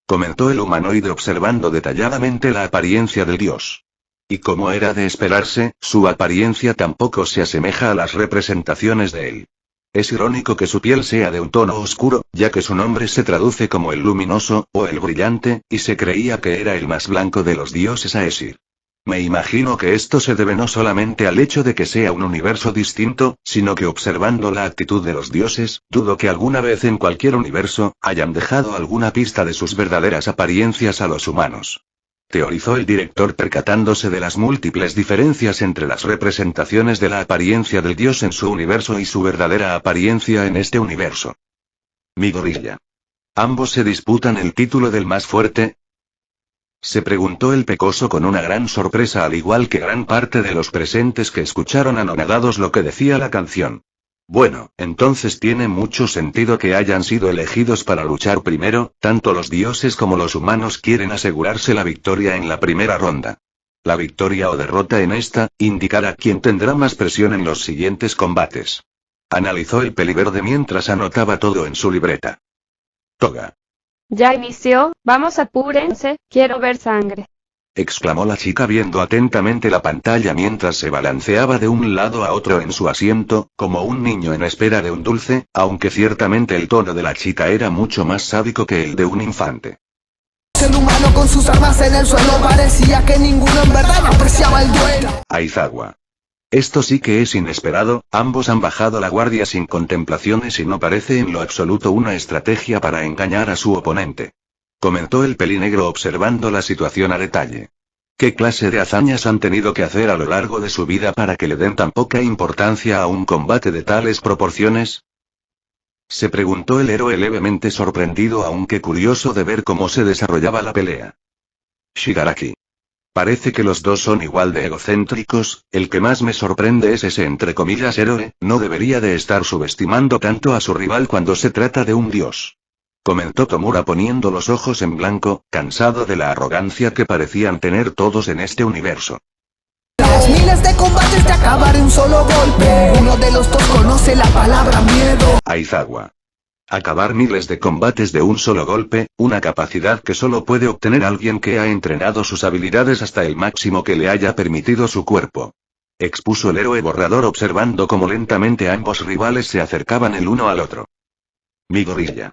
Comentó el humanoide observando detalladamente la apariencia del dios. Y como era de esperarse, su apariencia tampoco se asemeja a las representaciones de él. Es irónico que su piel sea de un tono oscuro, ya que su nombre se traduce como el luminoso, o el brillante, y se creía que era el más blanco de los dioses Aesir. Me imagino que esto se debe no solamente al hecho de que sea un universo distinto, sino que observando la actitud de los dioses, dudo que alguna vez en cualquier universo, hayan dejado alguna pista de sus verdaderas apariencias a los humanos. Teorizó el director percatándose de las múltiples diferencias entre las representaciones de la apariencia del dios en su universo y su verdadera apariencia en este universo. Midoriya. ¿Ambos se disputan el título del más fuerte? Se preguntó el pecoso con una gran sorpresa al igual que gran parte de los presentes que escucharon anonadados lo que decía la canción. Bueno, entonces tiene mucho sentido que hayan sido elegidos para luchar primero, tanto los dioses como los humanos quieren asegurarse la victoria en la primera ronda. La victoria o derrota en esta, indicará quién tendrá más presión en los siguientes combates. Analizó el peliverde mientras anotaba todo en su libreta. Toga. Ya inició, vamos apúrense, quiero ver sangre. Exclamó la chica viendo atentamente la pantalla mientras se balanceaba de un lado a otro en su asiento, como un niño en espera de un dulce, aunque ciertamente el tono de la chica era mucho más sádico que el de un infante. El humano con sus armas en el suelo parecía que ninguno en verdad apreciaba el duelo. Aizawa. Esto sí que es inesperado, ambos han bajado la guardia sin contemplaciones y no parece en lo absoluto una estrategia para engañar a su oponente. Comentó el pelinegro observando la situación a detalle. ¿Qué clase de hazañas han tenido que hacer a lo largo de su vida para que le den tan poca importancia a un combate de tales proporciones? Se preguntó el héroe levemente sorprendido aunque curioso de ver cómo se desarrollaba la pelea. Shigaraki. Parece que los dos son igual de egocéntricos, el que más me sorprende es ese entre comillas héroe, no debería de estar subestimando tanto a su rival cuando se trata de un dios. Comentó Tomura poniendo los ojos en blanco, cansado de la arrogancia que parecían tener todos en este universo. Tras miles de combates de acabar en un solo golpe, uno de los dos conoce la palabra miedo. Aizawa. Acabar miles de combates de un solo golpe, una capacidad que solo puede obtener alguien que ha entrenado sus habilidades hasta el máximo que le haya permitido su cuerpo. Expuso el héroe borrador observando cómo lentamente ambos rivales se acercaban el uno al otro. Midoriya.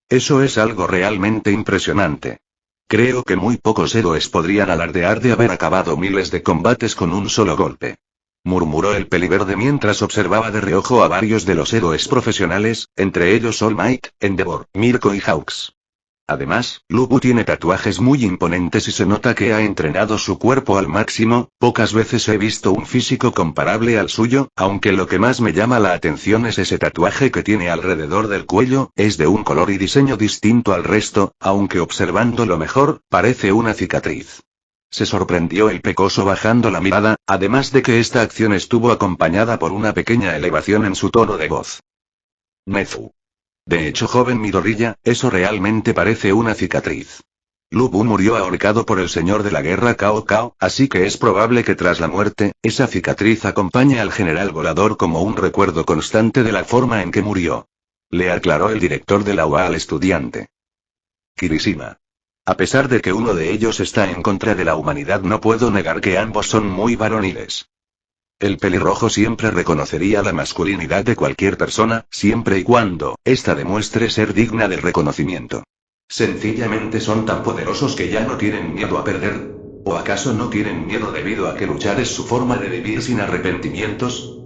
Eso es algo realmente impresionante. Creo que muy pocos héroes podrían alardear de haber acabado miles de combates con un solo golpe. Murmuró el peliverde mientras observaba de reojo a varios de los héroes profesionales, entre ellos All Might, Endeavor, Mirko y Hawks. Además, Lu Bu tiene tatuajes muy imponentes y se nota que ha entrenado su cuerpo al máximo, pocas veces he visto un físico comparable al suyo, aunque lo que más me llama la atención es ese tatuaje que tiene alrededor del cuello, es de un color y diseño distinto al resto, aunque observándolo mejor, parece una cicatriz. Se sorprendió el pecoso bajando la mirada, además de que esta acción estuvo acompañada por una pequeña elevación en su tono de voz. Nezu. De hecho, joven Midoriya, eso realmente parece una cicatriz. Lu Bu murió ahorcado por el señor de la guerra Cao Cao, así que es probable que tras la muerte, esa cicatriz acompañe al general volador como un recuerdo constante de la forma en que murió. Le aclaró el director de la UA al estudiante. Kirishima. A pesar de que uno de ellos está en contra de la humanidad, no puedo negar que ambos son muy varoniles. El pelirrojo siempre reconocería la masculinidad de cualquier persona, siempre y cuando ésta demuestre ser digna del reconocimiento. Sencillamente son tan poderosos que ya no tienen miedo a perder. ¿O acaso no tienen miedo debido a que luchar es su forma de vivir sin arrepentimientos?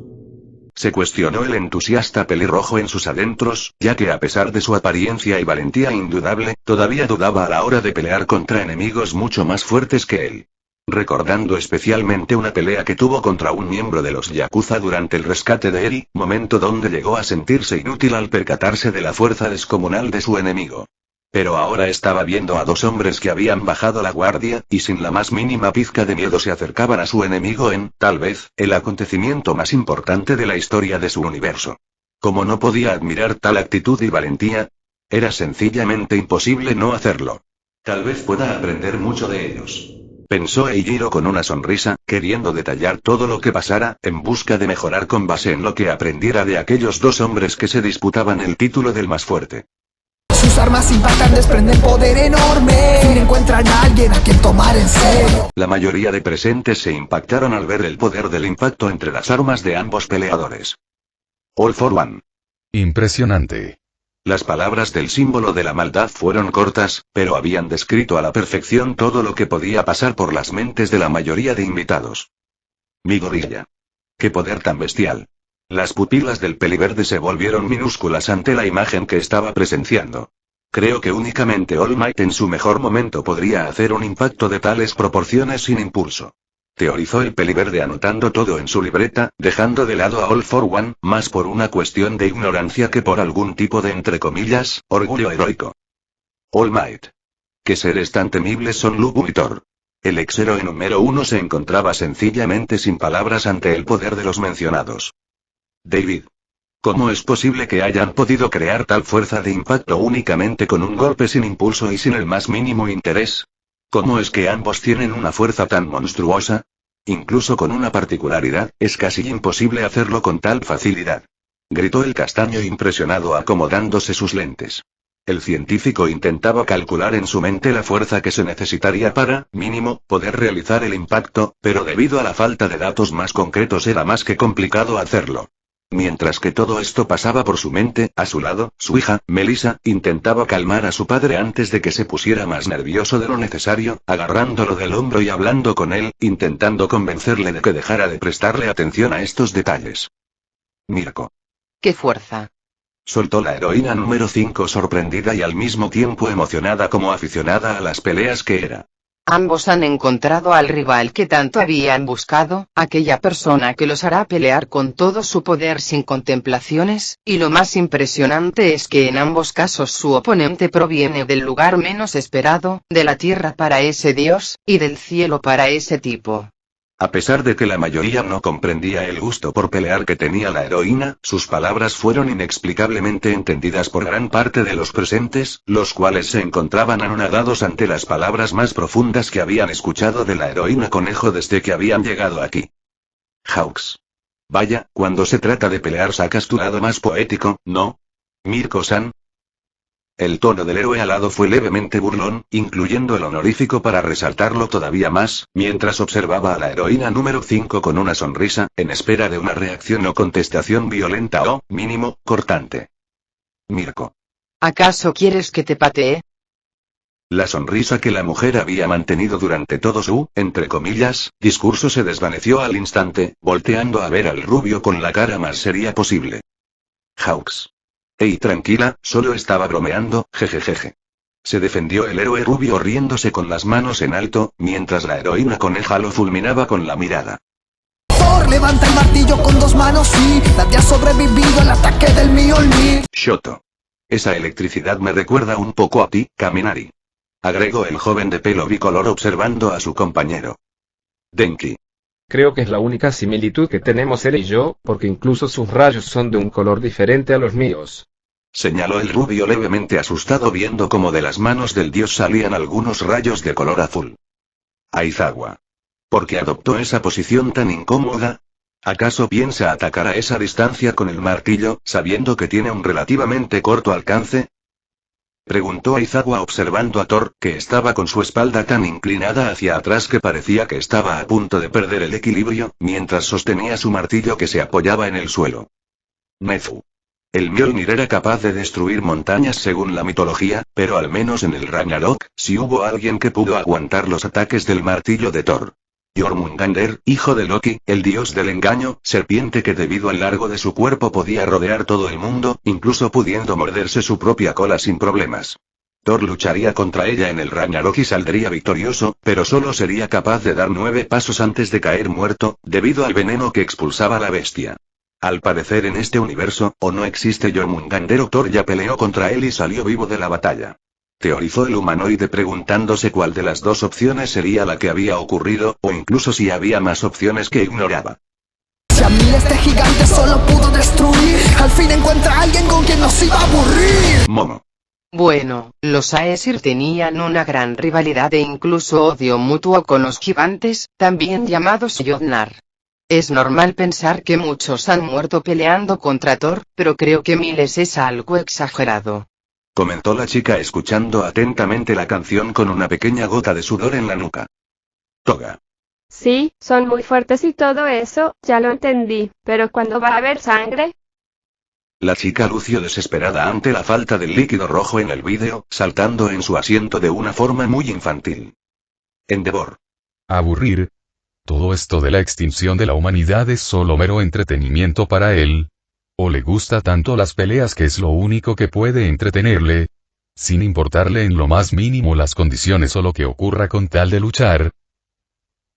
Se cuestionó el entusiasta pelirrojo en sus adentros, ya que a pesar de su apariencia y valentía indudable, todavía dudaba a la hora de pelear contra enemigos mucho más fuertes que él. Recordando especialmente una pelea que tuvo contra un miembro de los Yakuza durante el rescate de Eri, momento donde llegó a sentirse inútil al percatarse de la fuerza descomunal de su enemigo. Pero ahora estaba viendo a dos hombres que habían bajado la guardia, y sin la más mínima pizca de miedo se acercaban a su enemigo en, tal vez, el acontecimiento más importante de la historia de su universo. Como no podía admirar tal actitud y valentía, era sencillamente imposible no hacerlo. Tal vez pueda aprender mucho de ellos. Pensó Eijiro con una sonrisa, queriendo detallar todo lo que pasara, en busca de mejorar con base en lo que aprendiera de aquellos dos hombres que se disputaban el título del más fuerte. Sus armas impactan, desprenden poder enorme. Si encuentran a alguien a quien tomar en serio. La mayoría de presentes se impactaron al ver el poder del impacto entre las armas de ambos peleadores. All for one. Impresionante. Las palabras del símbolo de la maldad fueron cortas, pero habían descrito a la perfección todo lo que podía pasar por las mentes de la mayoría de invitados. Mi gorilla. ¡Qué poder tan bestial! Las pupilas del peliverde se volvieron minúsculas ante la imagen que estaba presenciando. Creo que únicamente All Might en su mejor momento podría hacer un impacto de tales proporciones sin impulso. Teorizó el peliverde anotando todo en su libreta, dejando de lado a All for One, más por una cuestión de ignorancia que por algún tipo de entre comillas, orgullo heroico. All Might. ¿Qué seres tan temibles son Lubu y Thor? El ex-héroe número 1 se encontraba sencillamente sin palabras ante el poder de los mencionados. David. ¿Cómo es posible que hayan podido crear tal fuerza de impacto únicamente con un golpe sin impulso y sin el más mínimo interés? ¿Cómo es que ambos tienen una fuerza tan monstruosa? Incluso con una particularidad, es casi imposible hacerlo con tal facilidad. Gritó el castaño impresionado acomodándose sus lentes. El científico intentaba calcular en su mente la fuerza que se necesitaría para, mínimo, poder realizar el impacto, pero debido a la falta de datos más concretos era más que complicado hacerlo. Mientras que todo esto pasaba por su mente, a su lado, su hija, Melissa, intentaba calmar a su padre antes de que se pusiera más nervioso de lo necesario, agarrándolo del hombro y hablando con él, intentando convencerle de que dejara de prestarle atención a estos detalles. Mirko. ¡Qué fuerza! Soltó la heroína número 5 sorprendida y al mismo tiempo emocionada como aficionada a las peleas que era. Ambos han encontrado al rival que tanto habían buscado, aquella persona que los hará pelear con todo su poder sin contemplaciones, y lo más impresionante es que en ambos casos su oponente proviene del lugar menos esperado, de la tierra para ese dios, y del cielo para ese tipo. A pesar de que la mayoría no comprendía el gusto por pelear que tenía la heroína, sus palabras fueron inexplicablemente entendidas por gran parte de los presentes, los cuales se encontraban anonadados ante las palabras más profundas que habían escuchado de la heroína conejo desde que habían llegado aquí. Hawks. Vaya, cuando se trata de pelear sacas tu lado más poético, ¿no? Mirko-san. El tono del héroe alado fue levemente burlón, incluyendo el honorífico para resaltarlo todavía más, mientras observaba a la heroína número 5 con una sonrisa, en espera de una reacción o contestación violenta o, mínimo, cortante. Mirko. ¿Acaso quieres que te patee? La sonrisa que la mujer había mantenido durante todo su, entre comillas, discurso se desvaneció al instante, volteando a ver al rubio con la cara más seria posible. Hawks. Ey, tranquila, solo estaba bromeando, jejejeje. Se defendió el héroe rubio riéndose con las manos en alto, mientras la heroína coneja lo fulminaba con la mirada. Thor levanta el martillo con dos manos y nadie ha sobrevivido al ataque del Mjolnir. Shoto. Esa electricidad me recuerda un poco a ti, Kaminari. Agregó el joven de pelo bicolor observando a su compañero. Denki. Creo que es la única similitud que tenemos él y yo, porque incluso sus rayos son de un color diferente a los míos. Señaló el rubio levemente asustado viendo cómo de las manos del dios salían algunos rayos de color azul. Aizawa. ¿Por qué adoptó esa posición tan incómoda? ¿Acaso piensa atacar a esa distancia con el martillo, sabiendo que tiene un relativamente corto alcance? Preguntó Aizawa observando a Thor, que estaba con su espalda tan inclinada hacia atrás que parecía que estaba a punto de perder el equilibrio, mientras sostenía su martillo que se apoyaba en el suelo. Nezu. El Mjolnir era capaz de destruir montañas según la mitología, pero al menos en el Ragnarok, sí hubo alguien que pudo aguantar los ataques del martillo de Thor. Jormungandr, hijo de Loki, el dios del engaño, serpiente que debido al largo de su cuerpo podía rodear todo el mundo, incluso pudiendo morderse su propia cola sin problemas. Thor lucharía contra ella en el Ragnarok y saldría victorioso, pero solo sería capaz de dar 9 pasos antes de caer muerto, debido al veneno que expulsaba la bestia. Al parecer en este universo, o no existe Jormungandr o Thor ya peleó contra él y salió vivo de la batalla. Teorizó el humanoide preguntándose cuál de las dos opciones sería la que había ocurrido, o incluso si había más opciones que ignoraba. Si a miles de gigantes solo pudo destruir, al fin encuentra a alguien con quien nos iba a aburrir. Momo. Bueno, los Aesir tenían una gran rivalidad e incluso odio mutuo con los gigantes, también llamados Jotnar. Es normal pensar que muchos han muerto peleando contra Thor, pero creo que miles es algo exagerado. Comentó la chica escuchando atentamente la canción con una pequeña gota de sudor en la nuca. Toga. Sí, son muy fuertes y todo eso, ya lo entendí, pero ¿cuándo va a haber sangre? La chica lució desesperada ante la falta del líquido rojo en el vídeo, saltando en su asiento de una forma muy infantil. Endeavor. Aburrir. Todo esto de la extinción de la humanidad es solo mero entretenimiento para él. ¿O le gusta tanto las peleas que es lo único que puede entretenerle? Sin importarle en lo más mínimo las condiciones o lo que ocurra con tal de luchar.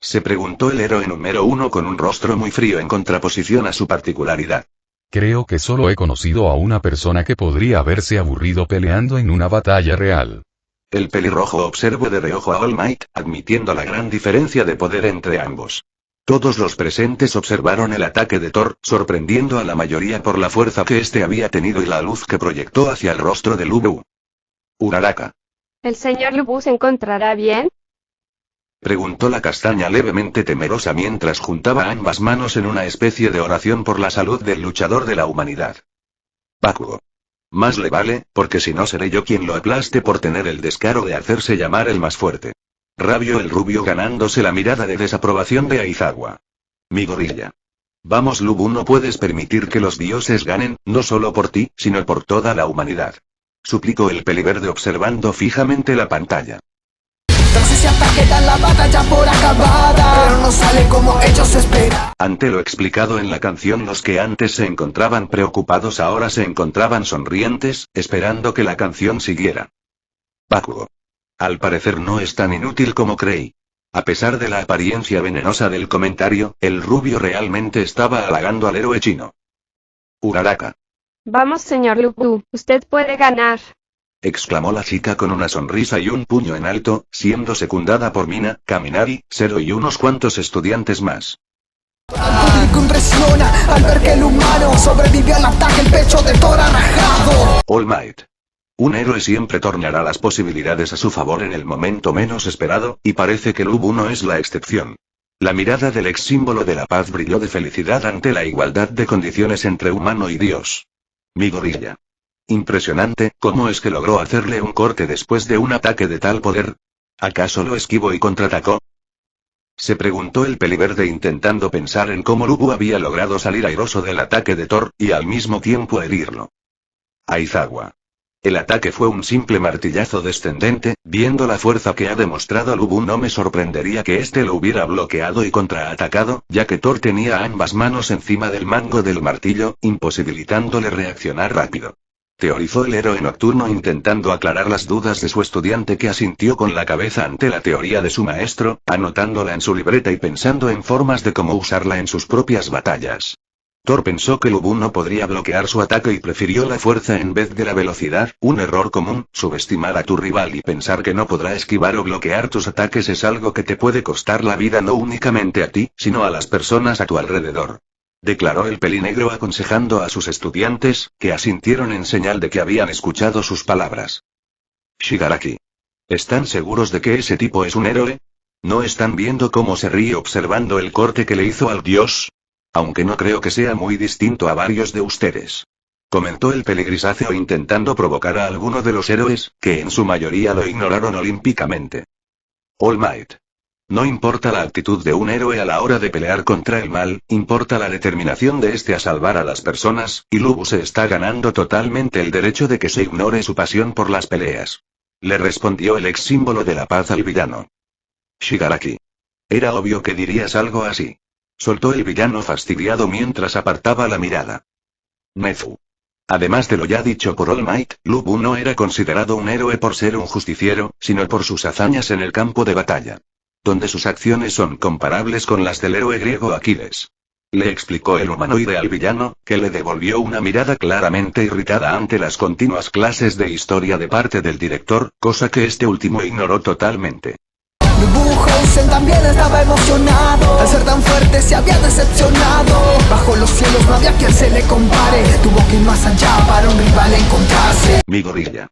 Se preguntó el héroe número 1 con un rostro muy frío en contraposición a su particularidad. Creo que solo he conocido a una persona que podría haberse aburrido peleando en una batalla real. El pelirrojo observó de reojo a All Might, admitiendo la gran diferencia de poder entre ambos. Todos los presentes observaron el ataque de Thor, sorprendiendo a la mayoría por la fuerza que éste había tenido y la luz que proyectó hacia el rostro de Lubu. Uraraka. ¿El señor Lubu se encontrará bien? Preguntó la castaña levemente temerosa mientras juntaba ambas manos en una especie de oración por la salud del luchador de la humanidad. Bakugo. Más le vale, porque si no seré yo quien lo aplaste por tener el descaro de hacerse llamar el más fuerte. Rabió el rubio ganándose la mirada de desaprobación de Aizawa. Mi gorilla. Vamos Lubu, no puedes permitir que los dioses ganen, no solo por ti, sino por toda la humanidad. Suplicó el peliverde observando fijamente la pantalla. Tras ese ataque dan la batalla por acabada, pero no sale como ellos esperan. Ante lo explicado en la canción, los que antes se encontraban preocupados ahora se encontraban sonrientes, esperando que la canción siguiera. Bakugo. Al parecer no es tan inútil como creí. A pesar de la apariencia venenosa del comentario, el rubio realmente estaba halagando al héroe chino. Uraraka. Vamos señor Lubu, usted puede ganar. Exclamó la chica con una sonrisa y un puño en alto, siendo secundada por Mina, Kaminari, Zero y unos cuantos estudiantes más. Al público impresiona al ver que el humano sobrevivió al ataque, el pecho de Thor rajado. All Might. Un héroe siempre tornará las posibilidades a su favor en el momento menos esperado, y parece que Lubu no es la excepción. La mirada del ex símbolo de la paz brilló de felicidad ante la igualdad de condiciones entre humano y dios. Mi gorilla. Impresionante, ¿cómo es que logró hacerle un corte después de un ataque de tal poder? ¿Acaso lo esquivó y contraatacó? Se preguntó el peliverde intentando pensar en cómo Lubu había logrado salir airoso del ataque de Thor, y al mismo tiempo herirlo. Aizawa. El ataque fue un simple martillazo descendente, viendo la fuerza que ha demostrado Lubu no me sorprendería que éste lo hubiera bloqueado y contraatacado, ya que Thor tenía ambas manos encima del mango del martillo, imposibilitándole reaccionar rápido. Teorizó el héroe nocturno intentando aclarar las dudas de su estudiante que asintió con la cabeza ante la teoría de su maestro, anotándola en su libreta y pensando en formas de cómo usarla en sus propias batallas. Thor pensó que Lubu no podría bloquear su ataque y prefirió la fuerza en vez de la velocidad, un error común. Subestimar a tu rival y pensar que no podrá esquivar o bloquear tus ataques es algo que te puede costar la vida no únicamente a ti, sino a las personas a tu alrededor. Declaró el pelinegro aconsejando a sus estudiantes, que asintieron en señal de que habían escuchado sus palabras. Shigaraki. ¿Están seguros de que ese tipo es un héroe? ¿No están viendo cómo se ríe observando el corte que le hizo al dios? Aunque no creo que sea muy distinto a varios de ustedes. Comentó el peligrisáceo intentando provocar a alguno de los héroes, que en su mayoría lo ignoraron olímpicamente. All Might. No importa la actitud de un héroe a la hora de pelear contra el mal, importa la determinación de este a salvar a las personas, y Lubu se está ganando totalmente el derecho de que se ignore su pasión por las peleas. Le respondió el ex símbolo de la paz al villano. Shigaraki. Era obvio que dirías algo así. Soltó el villano fastidiado mientras apartaba la mirada. Nezu. Además de lo ya dicho por All Might, Lu Bu no era considerado un héroe por ser un justiciero, sino por sus hazañas en el campo de batalla. Donde sus acciones son comparables con las del héroe griego Aquiles. Le explicó el humanoide al villano, que le devolvió una mirada claramente irritada ante las continuas clases de historia de parte del director, cosa que este último ignoró totalmente. Lu Bu también estaba emocionado. Al ser tan fuerte se había decepcionado. Bajo los cielos no había quien se le compare. Tuvo que ir más allá para un rival encontrarse. Mi gorilla.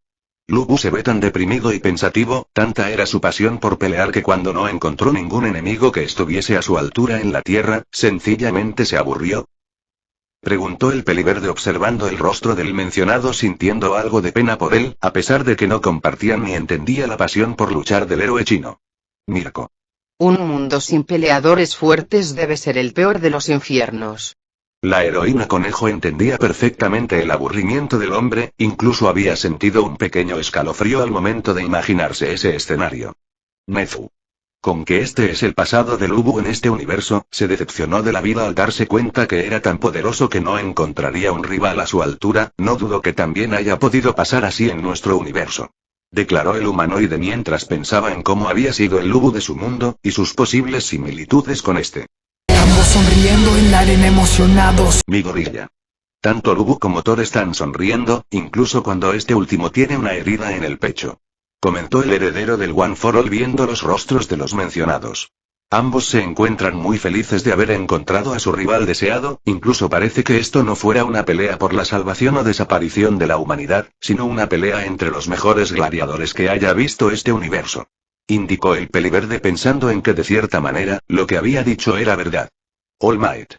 Lu Bu se ve tan deprimido y pensativo, tanta era su pasión por pelear que cuando no encontró ningún enemigo que estuviese a su altura en la tierra, sencillamente se aburrió. Preguntó el peliverde observando el rostro del mencionado sintiendo algo de pena por él, a pesar de que no compartían ni entendía la pasión por luchar del héroe chino. Mirko. Un mundo sin peleadores fuertes debe ser el peor de los infiernos. La heroína conejo entendía perfectamente el aburrimiento del hombre, incluso había sentido un pequeño escalofrío al momento de imaginarse ese escenario. Nezu. Con que este es el pasado de Lu Bu en este universo, se decepcionó de la vida al darse cuenta que era tan poderoso que no encontraría un rival a su altura, no dudo que también haya podido pasar así en nuestro universo. Declaró el humanoide mientras pensaba en cómo había sido el Lu Bu de su mundo, y sus posibles similitudes con este. Ambos sonriendo en la arena emocionados. Mi gorilla. Tanto Lu Bu como Thor están sonriendo, incluso cuando este último tiene una herida en el pecho. Comentó el heredero del One for All viendo los rostros de los mencionados. Ambos se encuentran muy felices de haber encontrado a su rival deseado, incluso parece que esto no fuera una pelea por la salvación o desaparición de la humanidad, sino una pelea entre los mejores gladiadores que haya visto este universo. Indicó el peliverde pensando en que de cierta manera, lo que había dicho era verdad. All Might.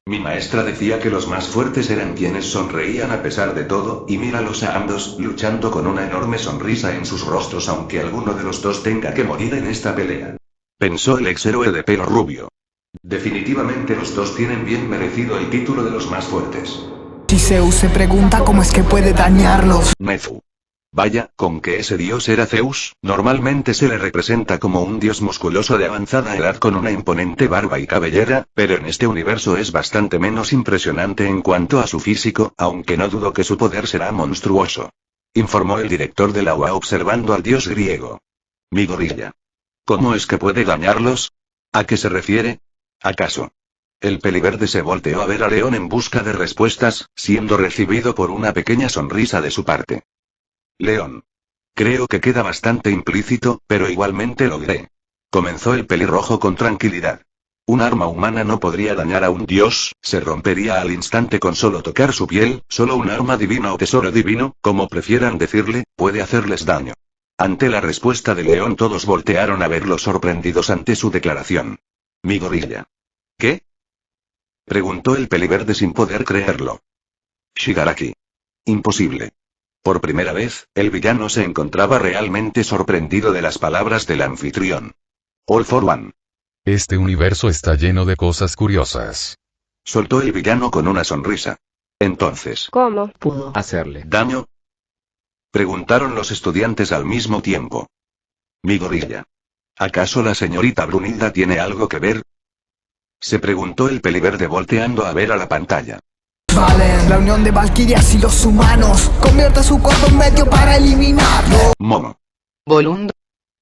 Mi maestra decía que los más fuertes eran quienes sonreían a pesar de todo, y míralos a ambos, luchando con una enorme sonrisa en sus rostros aunque alguno de los dos tenga que morir en esta pelea. Pensó el ex héroe de pelo rubio. Definitivamente los dos tienen bien merecido el título de los más fuertes. Si Zeus se pregunta cómo es que puede dañarlos. Nezu. Vaya, con que ese dios era Zeus, normalmente se le representa como un dios musculoso de avanzada edad con una imponente barba y cabellera, pero en este universo es bastante menos impresionante en cuanto a su físico, aunque no dudo que su poder será monstruoso. Informó el director de la UA observando al dios griego. Mi gorilla. ¿Cómo es que puede dañarlos? ¿A qué se refiere? ¿Acaso? El peliverde se volteó a ver a León en busca de respuestas, siendo recibido por una pequeña sonrisa de su parte. León. Creo que queda bastante implícito, pero igualmente lo diré. Comenzó el pelirrojo con tranquilidad. Un arma humana no podría dañar a un dios, se rompería al instante con solo tocar su piel, solo un arma divina o tesoro divino, como prefieran decirle, puede hacerles daño. Ante la respuesta de León todos voltearon a verlo sorprendidos ante su declaración. Mi gorilla. ¿Qué? Preguntó el peliverde sin poder creerlo. Shigaraki. Imposible. Por primera vez, el villano se encontraba realmente sorprendido de las palabras del anfitrión. All for One. Este universo está lleno de cosas curiosas. Soltó el villano con una sonrisa. Entonces, ¿Cómo Pudo. Hacerle. ¿daño? Preguntaron los estudiantes al mismo tiempo. Mi gorilla. ¿Acaso la señorita Brunilda tiene algo que ver? Se preguntó el peliverde volteando a ver a la pantalla. Vale, la unión de Valquirias y los humanos convierte su cuerpo en medio para eliminarlo. Momo. Volund.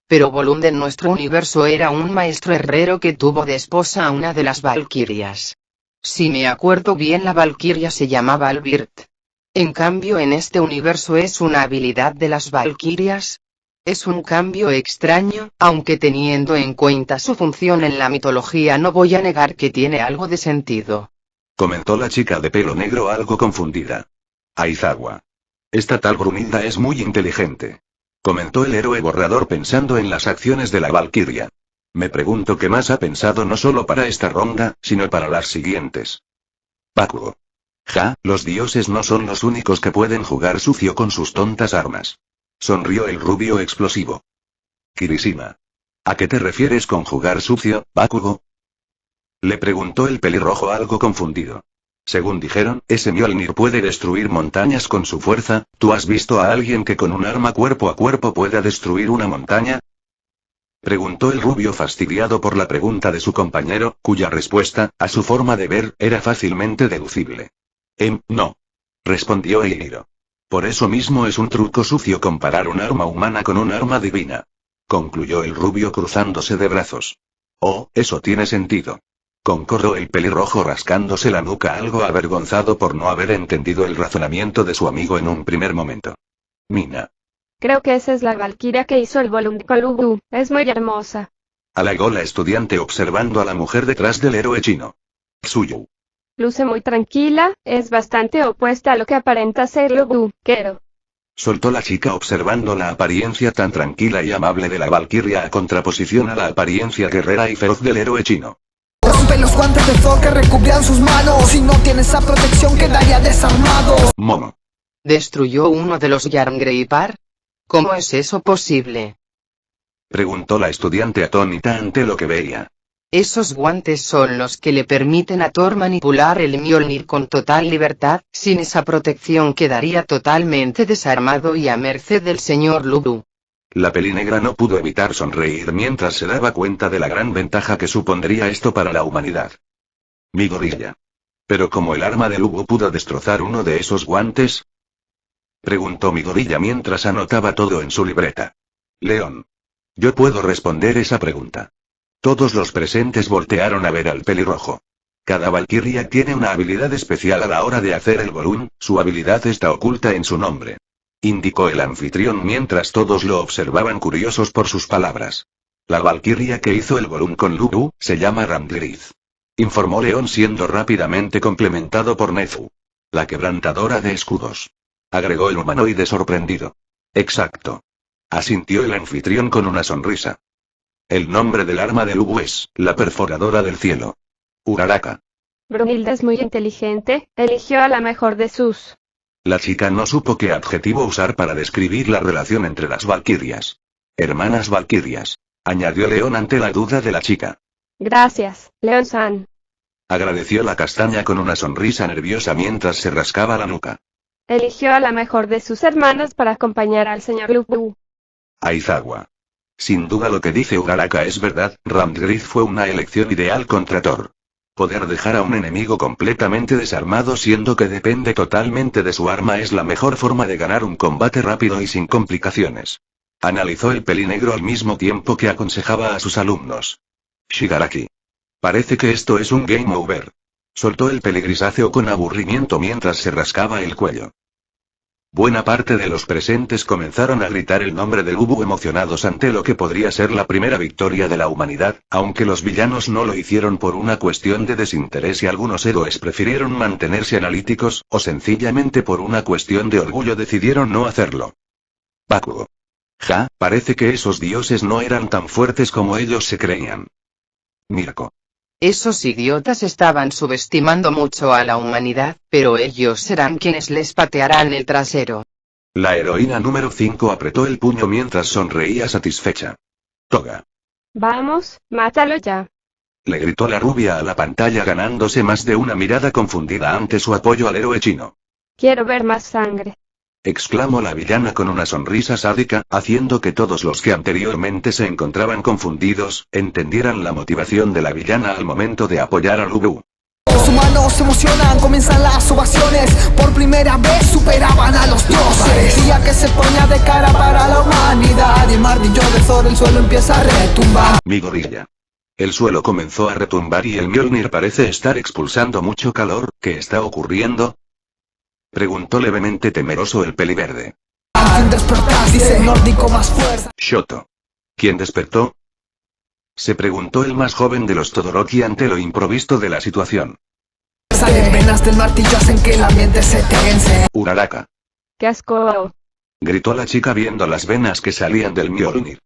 Pero Volund en nuestro universo era un maestro herrero que tuvo de esposa a una de las Valquirias. Si me acuerdo bien, la Valquiria se llamaba Albirt. En cambio en este universo es una habilidad de las Valquirias. Es un cambio extraño, aunque teniendo en cuenta su función en la mitología no voy a negar que tiene algo de sentido. Comentó la chica de pelo negro algo confundida. Aizawa. Esta tal Brunilda es muy inteligente. Comentó el héroe borrador pensando en las acciones de la Valquiria. Me pregunto qué más ha pensado no solo para esta ronda, sino para las siguientes. Bakugo. Ja, los dioses no son los únicos que pueden jugar sucio con sus tontas armas. Sonrió el rubio explosivo. Kirishima. ¿A qué te refieres con jugar sucio, Bakugo? Le preguntó el pelirrojo algo confundido. Según dijeron, ese Mjolnir puede destruir montañas con su fuerza. ¿Tú has visto a alguien que con un arma cuerpo a cuerpo pueda destruir una montaña? Preguntó el rubio fastidiado por la pregunta de su compañero, cuya respuesta, a su forma de ver, era fácilmente deducible. No. Respondió Eiro. Por eso mismo es un truco sucio comparar un arma humana con un arma divina. Concluyó el rubio cruzándose de brazos. Oh, eso tiene sentido. Concordó el pelirrojo rascándose la nuca algo avergonzado por no haber entendido el razonamiento de su amigo en un primer momento. Mina. Creo que esa es la valquiria que hizo el volumen con Lubu, es muy hermosa. Halagó la estudiante observando a la mujer detrás del héroe chino. Suyu. Luce muy tranquila, es bastante opuesta a lo que aparenta ser Lubu, Quero. Soltó la chica observando la apariencia tan tranquila y amable de la valquiria a contraposición a la apariencia guerrera y feroz del héroe chino. Rompe los guantes de Thor que recubrían sus manos. Si no tiene esa protección quedaría desarmado. Momo. ¿Destruyó uno de los Yarngreipar? ¿Cómo es eso posible? Preguntó la estudiante atónita ante lo que veía. Esos guantes son los que le permiten a Thor manipular el Mjolnir con total libertad. Sin esa protección quedaría totalmente desarmado y a merced del señor Lubu. La pelinegra no pudo evitar sonreír mientras se daba cuenta de la gran ventaja que supondría esto para la humanidad. Mi gorilla. ¿Pero cómo el arma de Lubu pudo destrozar uno de esos guantes? Preguntó mi gorilla mientras anotaba todo en su libreta. León. Yo puedo responder esa pregunta. Todos los presentes voltearon a ver al pelirrojo. Cada valquiria tiene una habilidad especial a la hora de hacer el volumen, su habilidad está oculta en su nombre. Indicó el anfitrión mientras todos lo observaban curiosos por sus palabras. La valquiria que hizo el volumen con Lubu, se llama Ramdrith. Informó León siendo rápidamente complementado por Nezu. La quebrantadora de escudos. Agregó el humanoide sorprendido. Exacto. Asintió el anfitrión con una sonrisa. El nombre del arma de Lubu es, la perforadora del cielo. Uraraka. Brunhilde es muy inteligente, eligió a la mejor de sus. La chica no supo qué adjetivo usar para describir la relación entre las valquirias. Hermanas valquirias. Añadió León ante la duda de la chica. Gracias, León-san. Agradeció la castaña con una sonrisa nerviosa mientras se rascaba la nuca. Eligió a la mejor de sus hermanas para acompañar al señor Lubu. Aizawa. Sin duda lo que dice Uraraka es verdad, Ramdrith fue una elección ideal contra Thor. Poder dejar a un enemigo completamente desarmado siendo que depende totalmente de su arma es la mejor forma de ganar un combate rápido y sin complicaciones. Analizó el pelinegro al mismo tiempo que aconsejaba a sus alumnos. Shigaraki. Parece que esto es un game over. Soltó el peligrisáceo con aburrimiento mientras se rascaba el cuello. Buena parte de los presentes comenzaron a gritar el nombre de Lubu emocionados ante lo que podría ser la primera victoria de la humanidad, aunque los villanos no lo hicieron por una cuestión de desinterés y algunos héroes prefirieron mantenerse analíticos, o sencillamente por una cuestión de orgullo decidieron no hacerlo. Bakugo. Ja, parece que esos dioses no eran tan fuertes como ellos se creían. Mirko. Esos idiotas estaban subestimando mucho a la humanidad, pero ellos serán quienes les patearán el trasero. La heroína número 5 apretó el puño mientras sonreía satisfecha. Toga. Vamos, mátalo ya. Le gritó la rubia a la pantalla ganándose más de una mirada confundida ante su apoyo al héroe chino. Quiero ver más sangre. Exclamó la villana con una sonrisa sádica, haciendo que todos los que anteriormente se encontraban confundidos, entendieran la motivación de la villana al momento de apoyar a Lubu. Los humanos se emocionan, comienzan las ovaciones. Por primera vez superaban a los dioses. Parecía que se ponía de cara para la humanidad. Y el martillo de Thor, el suelo empieza a retumbar. Mi gorilla. El suelo comenzó a retumbar y el Mjolnir parece estar expulsando mucho calor. ¿Qué está ocurriendo? Preguntó levemente temeroso el peliverde. Al fin despertás, dice el nórdico más fuerza. Shoto. ¿Quién despertó? Se preguntó el más joven de los Todoroki ante lo improvisto de la situación. Salen venas del martillo, hacen que el ambiente se tense. Uraraka. ¡Qué asco! Gritó la chica viendo las venas que salían del Mjolnir.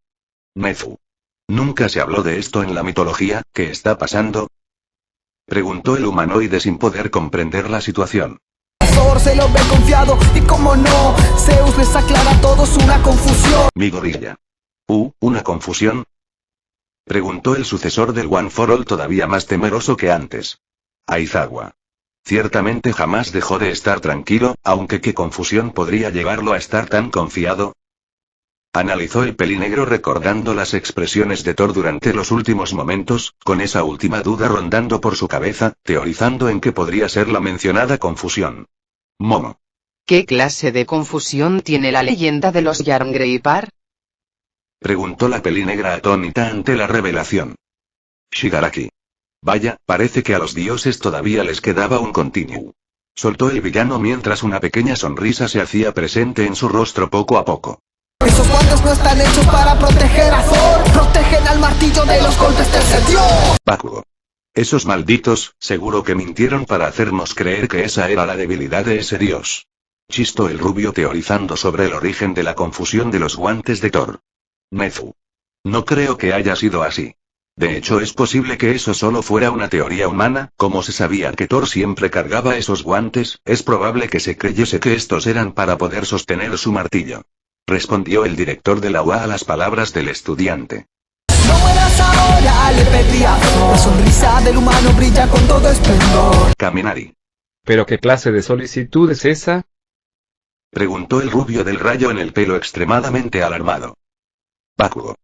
Nezu. ¿Nunca se habló de esto en la mitología? ¿Qué está pasando? Preguntó el humanoide sin poder comprender la situación. Thor se lo ve confiado, y como no, Zeus les aclara a todos una confusión. Mi gorilla. ¿Una confusión? Preguntó el sucesor del One for All todavía más temeroso que antes. Aizawa. Ciertamente jamás dejó de estar tranquilo, aunque qué confusión podría llevarlo a estar tan confiado. Analizó el pelinegro recordando las expresiones de Thor durante los últimos momentos, con esa última duda rondando por su cabeza, teorizando en qué podría ser la mencionada confusión. Momo. ¿Qué clase de confusión tiene la leyenda de los Yarngreipar? Preguntó la pelinegra atónita ante la revelación. Shigaraki. Vaya, parece que a los dioses todavía les quedaba un continuo. Soltó el villano mientras una pequeña sonrisa se hacía presente en su rostro poco a poco. Esos guantes no están hechos para proteger a Thor. Protegen al martillo de los golpes del sentido. Bakugo. Esos malditos, seguro que mintieron para hacernos creer que esa era la debilidad de ese dios. Chistó el rubio teorizando sobre el origen de la confusión de los guantes de Thor. Nezu. No creo que haya sido así. De hecho, es posible que eso solo fuera una teoría humana, como se sabía que Thor siempre cargaba esos guantes, es probable que se creyese que estos eran para poder sostener su martillo. Respondió el director de la UA a las palabras del estudiante. No mueras ahora, le pedí a Thor. La sonrisa del humano brilla con todo esplendor. Kaminari. ¿Pero qué clase de solicitud es esa? Preguntó el rubio del rayo en el pelo extremadamente alarmado. Bakugo.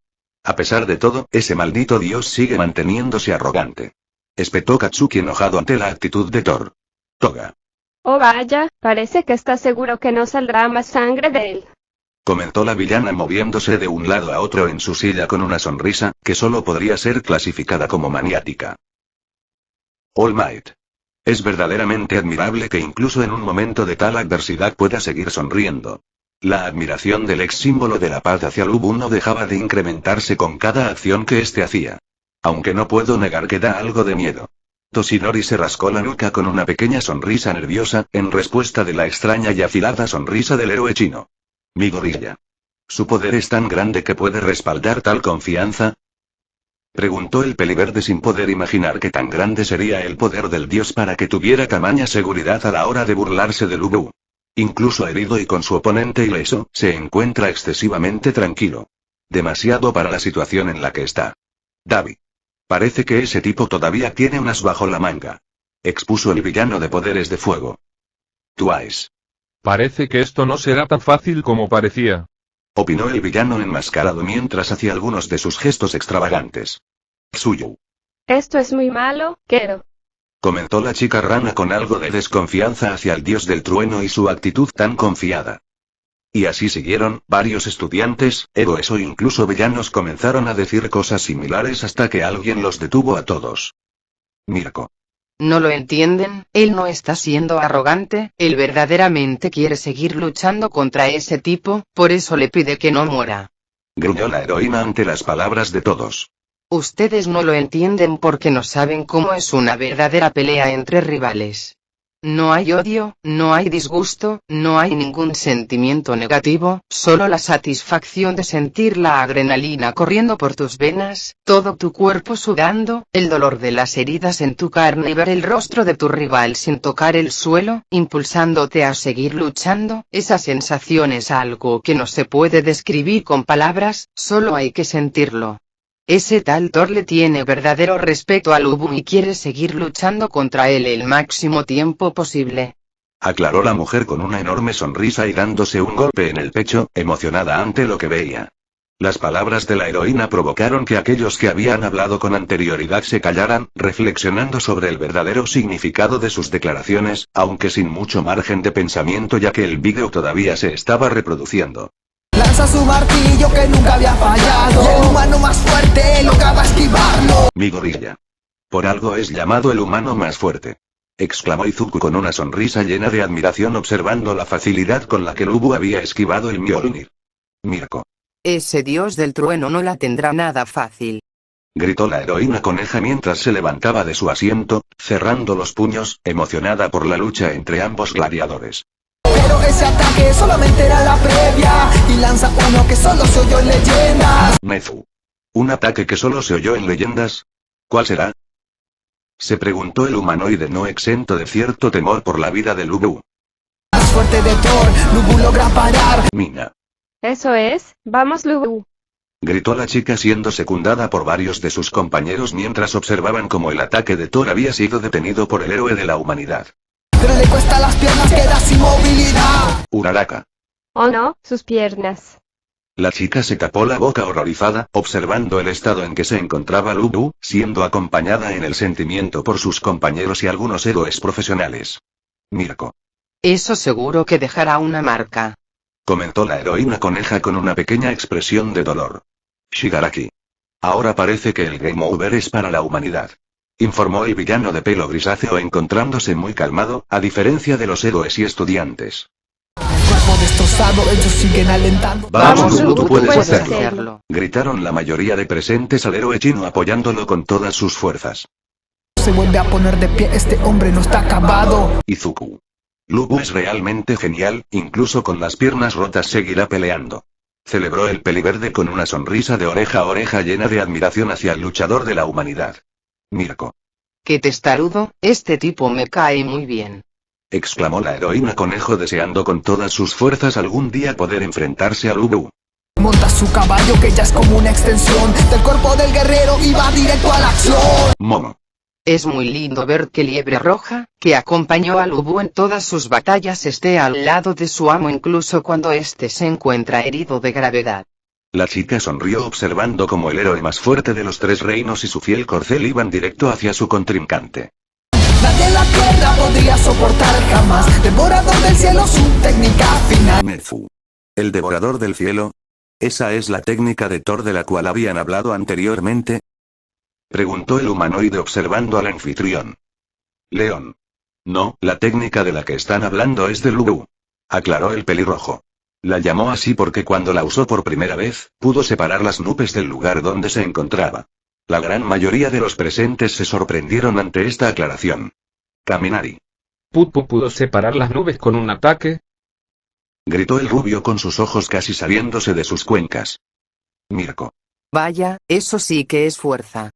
A pesar de todo, ese maldito dios sigue manteniéndose arrogante. Espetó Katsuki enojado ante la actitud de Thor. Toga. Oh vaya, parece que está seguro que no saldrá más sangre de él. Comentó la villana moviéndose de un lado a otro en su silla con una sonrisa, que solo podría ser clasificada como maniática. All Might. Es verdaderamente admirable que incluso en un momento de tal adversidad pueda seguir sonriendo. La admiración del ex símbolo de la paz hacia Lubu no dejaba de incrementarse con cada acción que éste hacía. Aunque no puedo negar que da algo de miedo. Toshinori se rascó la nuca con una pequeña sonrisa nerviosa, en respuesta de la extraña y afilada sonrisa del héroe chino. Mi gorilla. ¿Su poder es tan grande que puede respaldar tal confianza? Preguntó el peliverde sin poder imaginar que tan grande sería el poder del dios para que tuviera tamaña seguridad a la hora de burlarse de Lubu. Incluso herido y con su oponente ileso, se encuentra excesivamente tranquilo. Demasiado para la situación en la que está. Davi. Parece que ese tipo todavía tiene unas bajo la manga. Expuso el villano de poderes de fuego. Twice. Parece que esto no será tan fácil como parecía. Opinó el villano enmascarado mientras hacía algunos de sus gestos extravagantes. Tsuyu. Esto es muy malo, Kero. Comentó la chica rana con algo de desconfianza hacia el dios del trueno y su actitud tan confiada. Y así siguieron, varios estudiantes, héroes o incluso villanos comenzaron a decir cosas similares hasta que alguien los detuvo a todos. Mirko. ¿No lo entienden? Él no está siendo arrogante, él verdaderamente quiere seguir luchando contra ese tipo, por eso le pide que no muera. Gruñó la heroína ante las palabras de todos. Ustedes no lo entienden porque no saben cómo es una verdadera pelea entre rivales. No hay odio, no hay disgusto, no hay ningún sentimiento negativo, solo la satisfacción de sentir la adrenalina corriendo por tus venas, todo tu cuerpo sudando, el dolor de las heridas en tu carne y ver el rostro de tu rival sin tocar el suelo, impulsándote a seguir luchando. Esa sensación es algo que no se puede describir con palabras, solo hay que sentirlo. Ese tal Thor le tiene verdadero respeto a Lubu y quiere seguir luchando contra él el máximo tiempo posible. Aclaró la mujer con una enorme sonrisa y dándose un golpe en el pecho, emocionada ante lo que veía. Las palabras de la heroína provocaron que aquellos que habían hablado con anterioridad se callaran, reflexionando sobre el verdadero significado de sus declaraciones, aunque sin mucho margen de pensamiento ya que el vídeo todavía se estaba reproduciendo. Lanza su martillo que nunca había fallado. Y el humano más fuerte lograba esquivarlo. Mi gorilla. Por algo es llamado el humano más fuerte. Exclamó Izuku con una sonrisa llena de admiración observando la facilidad con la que Lubu había esquivado el Mjolnir. Mirko. Ese dios del trueno no la tendrá nada fácil. Gritó la heroína coneja mientras se levantaba de su asiento, cerrando los puños, emocionada por la lucha entre ambos gladiadores. Pero ese ataque solamente era la previa, y lanza uno que solo se oyó en leyendas. Nezu. ¿Un ataque que solo se oyó en leyendas? ¿Cuál será? Se preguntó el humanoide no exento de cierto temor por la vida de Lubu. Más fuerte de Thor, Lubu logra parar. Mina. Eso es, vamos Lubu. Gritó la chica siendo secundada por varios de sus compañeros mientras observaban cómo el ataque de Thor había sido detenido por el héroe de la humanidad. Pero le cuesta las piernas, queda sin movilidad. Uraraka. Oh no, sus piernas. La chica se tapó la boca horrorizada, observando el estado en que se encontraba Lu Bu, siendo acompañada en el sentimiento por sus compañeros y algunos héroes profesionales. Mirko. Eso seguro que dejará una marca, Comentó la heroína coneja con una pequeña expresión de dolor. Shigaraki. Ahora parece que el game over es para la humanidad. Informó el villano de pelo grisáceo encontrándose muy calmado, a diferencia de los héroes y estudiantes. Cuerpo destrozado, ellos siguen alentando. Vamos, Lu, tú puedes hacerlo. hacerlo. Gritaron la mayoría de presentes al héroe chino apoyándolo con todas sus fuerzas. Se vuelve a poner de pie, este hombre no está acabado. Izuku. Lu Bu es realmente genial, incluso con las piernas rotas seguirá peleando. Celebró el peliverde con una sonrisa de oreja a oreja llena de admiración hacia el luchador de la humanidad. Mirko. Qué testarudo, este tipo me cae muy bien. Exclamó la heroína conejo deseando con todas sus fuerzas algún día poder enfrentarse a Lu Bu. Monta su caballo que ya es como una extensión del cuerpo del guerrero y va directo a la acción. Momo. Es muy lindo ver que Liebre Roja, que acompañó a Lu Bu en todas sus batallas, esté al lado de su amo incluso cuando éste se encuentra herido de gravedad. La chica sonrió observando como el héroe más fuerte de los tres reinos y su fiel corcel iban directo hacia su contrincante. Nadie en la tierra podría soportar jamás. Devorador del cielo, su técnica final. Nezu. El devorador del cielo. ¿Esa es la técnica de Thor de la cual habían hablado anteriormente? Preguntó el humanoide observando al anfitrión. León. No, la técnica de la que están hablando es de Lu Bu. Aclaró el pelirrojo. La llamó así porque cuando la usó por primera vez, pudo separar las nubes del lugar donde se encontraba. La gran mayoría de los presentes se sorprendieron ante esta aclaración. Kaminari. ¿Pudo separar las nubes con un ataque? Gritó el rubio con sus ojos casi saliéndose de sus cuencas. Mirko. Vaya, eso sí que es fuerza.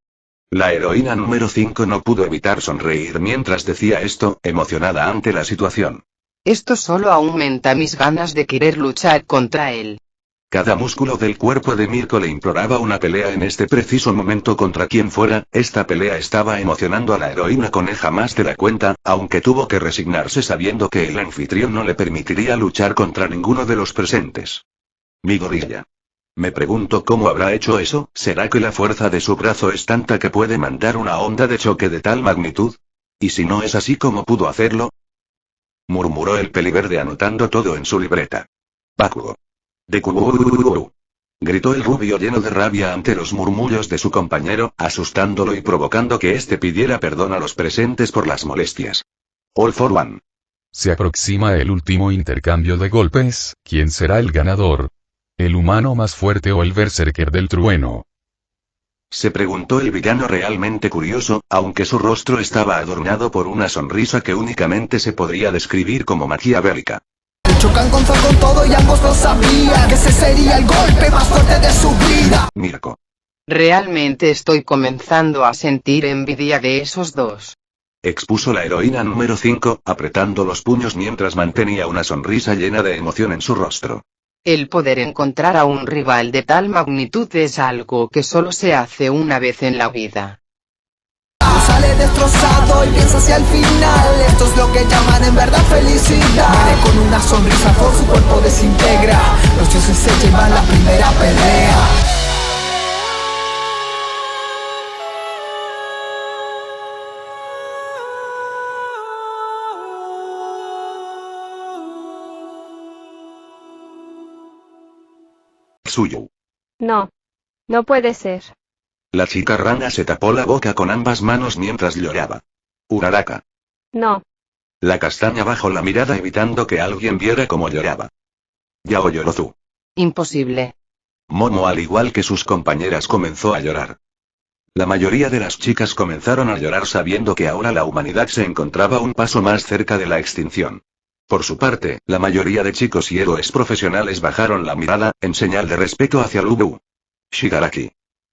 La heroína número 5 no pudo evitar sonreír mientras decía esto, emocionada ante la situación. Esto solo aumenta mis ganas de querer luchar contra él. Cada músculo del cuerpo de Mirko le imploraba una pelea en este preciso momento contra quien fuera. Esta pelea estaba emocionando a la heroína coneja más de la cuenta, aunque tuvo que resignarse sabiendo que el anfitrión no le permitiría luchar contra ninguno de los presentes. Mi gorilla. Me pregunto cómo habrá hecho eso. ¿Será que la fuerza de su brazo es tanta que puede mandar una onda de choque de tal magnitud? ¿Y si no es así, cómo pudo hacerlo? Murmuró el peliverde anotando todo en su libreta. Bakugo. Deku. Gritó el rubio lleno de rabia ante los murmullos de su compañero, asustándolo y provocando que éste pidiera perdón a los presentes por las molestias. All for one. Se aproxima el último intercambio de golpes. ¿Quién será el ganador? ¿El humano más fuerte o el berserker del trueno? Se preguntó el villano realmente curioso, aunque su rostro estaba adornado por una sonrisa que únicamente se podría describir como maquiavélica. Chocan con todo y ambos lo sabían que ese sería el golpe más fuerte de su vida. Mirko. Realmente estoy comenzando a sentir envidia de esos dos. Expuso la heroína número 5, apretando los puños mientras mantenía una sonrisa llena de emoción en su rostro. El poder encontrar a un rival de tal magnitud es algo que solo se hace una vez en la vida. Sale destrozado y piensa hacia el final. Esto es lo que llaman en verdad felicidad. Muere con una sonrisa, por su cuerpo desintegra. Los dioses se llevan la primera pelea. Suyo. No. No puede ser. La chica rana se tapó la boca con ambas manos mientras lloraba. Uraraka. No. La castaña bajó la mirada evitando que alguien viera cómo lloraba. Yao Yorozu. Imposible. Momo, al igual que sus compañeras, comenzó a llorar. La mayoría de las chicas comenzaron a llorar sabiendo que ahora la humanidad se encontraba un paso más cerca de la extinción. Por su parte, la mayoría de chicos y héroes profesionales bajaron la mirada, en señal de respeto hacia Lu Bu. Shigaraki.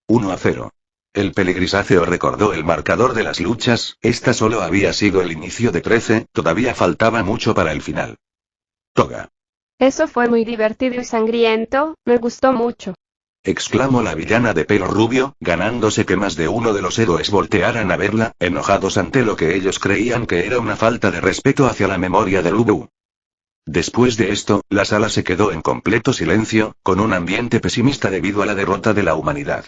1-0. El peligrisáceo recordó el marcador de las luchas. Esta solo había sido el inicio de 13, todavía faltaba mucho para el final. Toga. Eso fue muy divertido y sangriento, me gustó mucho. Exclamó la villana de pelo rubio, ganándose que más de uno de los héroes voltearan a verla, enojados ante lo que ellos creían que era una falta de respeto hacia la memoria de Lu Bu. Después de esto, la sala se quedó en completo silencio, con un ambiente pesimista debido a la derrota de la humanidad.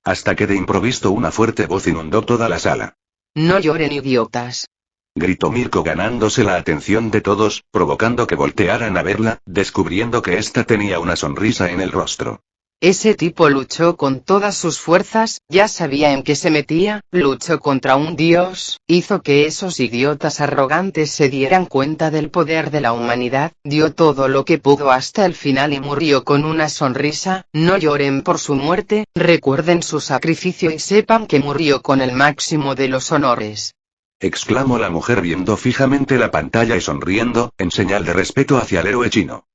Hasta que de improviso una fuerte voz inundó toda la sala. No lloren, idiotas. Gritó Mirko ganándose la atención de todos, provocando que voltearan a verla, descubriendo que ésta tenía una sonrisa en el rostro. Ese tipo luchó con todas sus fuerzas, ya sabía en qué se metía, luchó contra un dios, hizo que esos idiotas arrogantes se dieran cuenta del poder de la humanidad, dio todo lo que pudo hasta el final y murió con una sonrisa. No lloren por su muerte, recuerden su sacrificio y sepan que murió con el máximo de los honores. Exclamó la mujer viendo fijamente la pantalla y sonriendo, en señal de respeto hacia el héroe chino.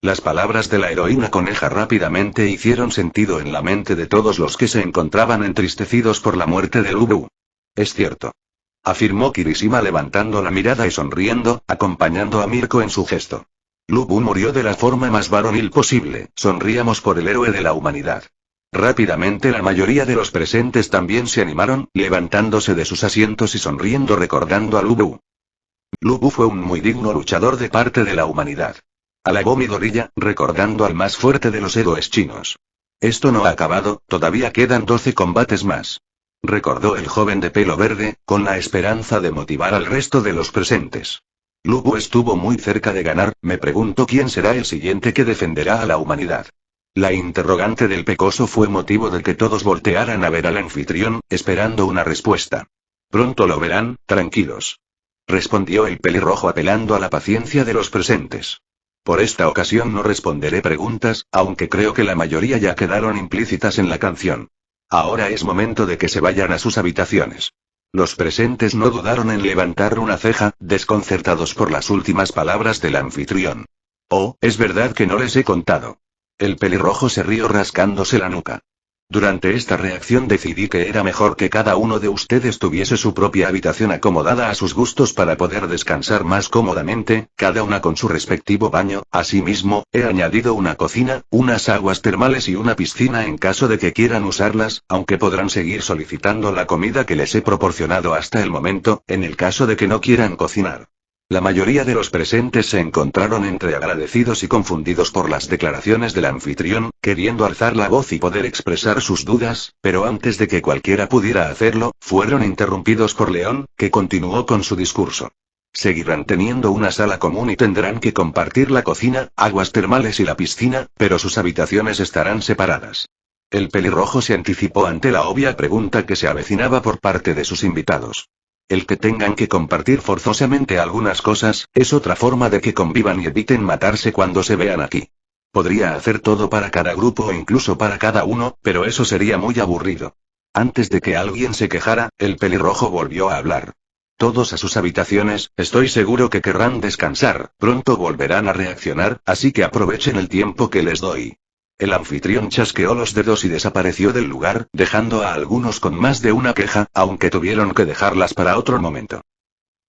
Las palabras de la heroína coneja rápidamente hicieron sentido en la mente de todos los que se encontraban entristecidos por la muerte de Lu Bu. Es cierto. Afirmó Kirishima levantando la mirada y sonriendo, acompañando a Mirko en su gesto. Lu Bu murió de la forma más varonil posible, sonríamos por el héroe de la humanidad. Rápidamente la mayoría de los presentes también se animaron, levantándose de sus asientos y sonriendo recordando a Lu Bu. Lu Bu fue un muy digno luchador de parte de la humanidad. Alabó Midoriya, recordando al más fuerte de los héroes chinos. Esto no ha acabado, todavía quedan 12 combates más. Recordó el joven de pelo verde, con la esperanza de motivar al resto de los presentes. Lu Bu estuvo muy cerca de ganar, me pregunto quién será el siguiente que defenderá a la humanidad. La interrogante del pecoso fue motivo de que todos voltearan a ver al anfitrión, esperando una respuesta. Pronto lo verán, tranquilos. Respondió el pelirrojo apelando a la paciencia de los presentes. Por esta ocasión no responderé preguntas, aunque creo que la mayoría ya quedaron implícitas en la canción. Ahora es momento de que se vayan a sus habitaciones. Los presentes no dudaron en levantar una ceja, desconcertados por las últimas palabras del anfitrión. Oh, es verdad que no les he contado. El pelirrojo se rió rascándose la nuca. Durante esta reacción decidí que era mejor que cada uno de ustedes tuviese su propia habitación acomodada a sus gustos para poder descansar más cómodamente, cada una con su respectivo baño. Asimismo, he añadido una cocina, unas aguas termales y una piscina en caso de que quieran usarlas, aunque podrán seguir solicitando la comida que les he proporcionado hasta el momento, en el caso de que no quieran cocinar. La mayoría de los presentes se encontraron entre agradecidos y confundidos por las declaraciones del anfitrión, queriendo alzar la voz y poder expresar sus dudas, pero antes de que cualquiera pudiera hacerlo, fueron interrumpidos por León, que continuó con su discurso. Seguirán teniendo una sala común y tendrán que compartir la cocina, aguas termales y la piscina, pero sus habitaciones estarán separadas. El pelirrojo se anticipó ante la obvia pregunta que se avecinaba por parte de sus invitados. El que tengan que compartir forzosamente algunas cosas, es otra forma de que convivan y eviten matarse cuando se vean aquí. Podría hacer todo para cada grupo o incluso para cada uno, pero eso sería muy aburrido. Antes de que alguien se quejara, el pelirrojo volvió a hablar. Todos a sus habitaciones, estoy seguro que querrán descansar, pronto volverán a reaccionar, así que aprovechen el tiempo que les doy. El anfitrión chasqueó los dedos y desapareció del lugar, dejando a algunos con más de una queja, aunque tuvieron que dejarlas para otro momento.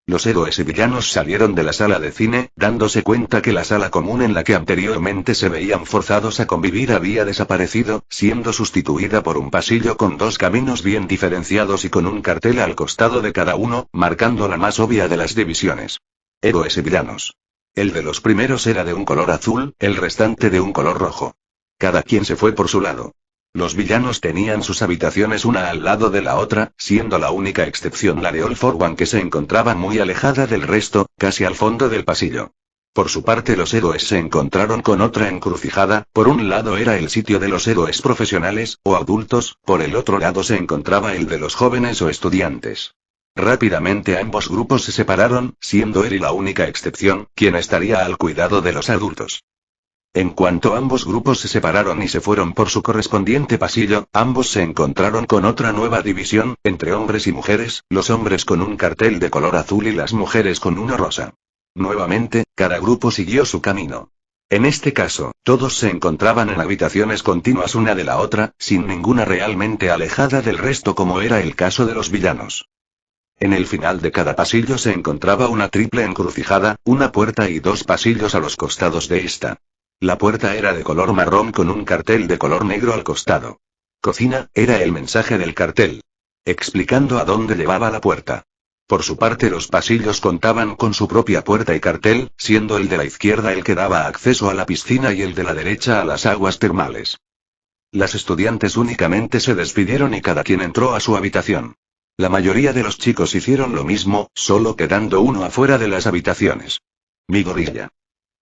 Los héroes y villanos salieron de la sala de cine, dándose cuenta que la sala común en la que anteriormente se veían forzados a convivir había desaparecido, siendo sustituida por un pasillo con dos caminos bien diferenciados y con un cartel al costado de cada uno, marcando la más obvia de las divisiones. Héroes y villanos. El de los primeros era de un color azul, el restante de un color rojo. Cada quien se fue por su lado. Los villanos tenían sus habitaciones una al lado de la otra, siendo la única excepción la de All for One que se encontraba muy alejada del resto, casi al fondo del pasillo. Por su parte los héroes se encontraron con otra encrucijada, por un lado era el sitio de los héroes profesionales, o adultos, por el otro lado se encontraba el de los jóvenes o estudiantes. Rápidamente ambos grupos se separaron, siendo Eri la única excepción, quien estaría al cuidado de los adultos. En cuanto ambos grupos se separaron y se fueron por su correspondiente pasillo, ambos se encontraron con otra nueva división, entre hombres y mujeres, los hombres con un cartel de color azul y las mujeres con uno rosa. Nuevamente, cada grupo siguió su camino. En este caso, todos se encontraban en habitaciones continuas una de la otra, sin ninguna realmente alejada del resto como era el caso de los villanos. En el final de cada pasillo se encontraba una triple encrucijada, una puerta y dos pasillos a los costados de esta. La puerta era de color marrón con un cartel de color negro al costado. Cocina, era el mensaje del cartel, explicando a dónde llevaba la puerta. Por su parte, los pasillos contaban con su propia puerta y cartel, siendo el de la izquierda el que daba acceso a la piscina y el de la derecha a las aguas termales. Las estudiantes únicamente se despidieron y cada quien entró a su habitación. La mayoría de los chicos hicieron lo mismo, solo quedando uno afuera de las habitaciones. Mi gorilla,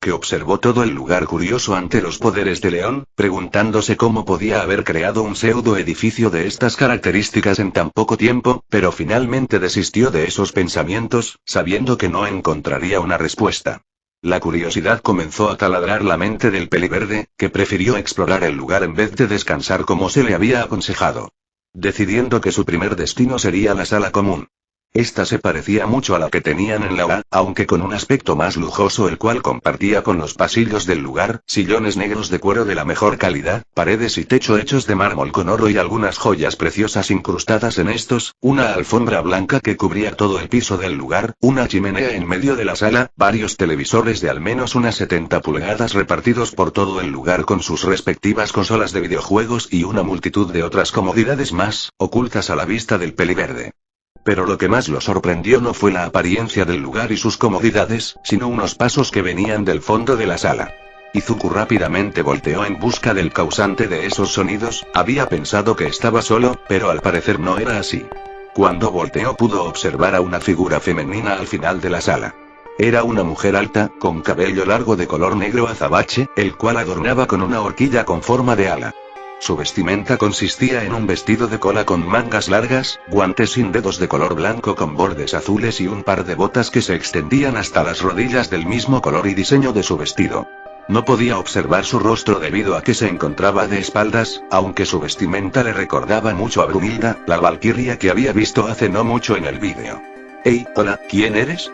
que observó todo el lugar curioso ante los poderes de León, preguntándose cómo podía haber creado un pseudo edificio de estas características en tan poco tiempo, pero finalmente desistió de esos pensamientos, sabiendo que no encontraría una respuesta. La curiosidad comenzó a taladrar la mente del peliverde, que prefirió explorar el lugar en vez de descansar como se le había aconsejado, decidiendo que su primer destino sería la sala común. Esta se parecía mucho a la que tenían en la UA, aunque con un aspecto más lujoso, el cual compartía con los pasillos del lugar, sillones negros de cuero de la mejor calidad, paredes y techo hechos de mármol con oro y algunas joyas preciosas incrustadas en estos, una alfombra blanca que cubría todo el piso del lugar, una chimenea en medio de la sala, varios televisores de al menos unas 70 pulgadas repartidos por todo el lugar con sus respectivas consolas de videojuegos y una multitud de otras comodidades más, ocultas a la vista del peliverde. Pero lo que más lo sorprendió no fue la apariencia del lugar y sus comodidades, sino unos pasos que venían del fondo de la sala. Izuku rápidamente volteó en busca del causante de esos sonidos. Había pensado que estaba solo, pero al parecer no era así. Cuando volteó pudo observar a una figura femenina al final de la sala. Era una mujer alta, con cabello largo de color negro azabache, el cual adornaba con una horquilla con forma de ala. Su vestimenta consistía en un vestido de cola con mangas largas, guantes sin dedos de color blanco con bordes azules y un par de botas que se extendían hasta las rodillas del mismo color y diseño de su vestido. No podía observar su rostro debido a que se encontraba de espaldas, aunque su vestimenta le recordaba mucho a Brunilda, la valquiria que había visto hace no mucho en el vídeo. «Hey, hola, ¿quién eres?»,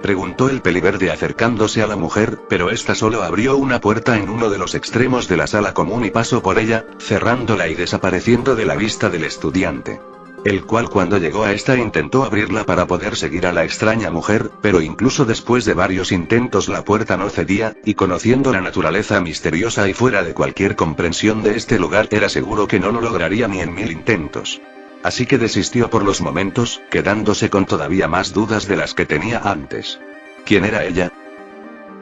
preguntó el peliverde acercándose a la mujer, pero esta solo abrió una puerta en uno de los extremos de la sala común y pasó por ella, cerrándola y desapareciendo de la vista del estudiante. El cual cuando llegó a esta intentó abrirla para poder seguir a la extraña mujer, pero incluso después de varios intentos la puerta no cedía, y conociendo la naturaleza misteriosa y fuera de cualquier comprensión de este lugar era seguro que no lo lograría ni en 1000 intentos. Así que desistió por los momentos, quedándose con todavía más dudas de las que tenía antes. ¿Quién era ella?,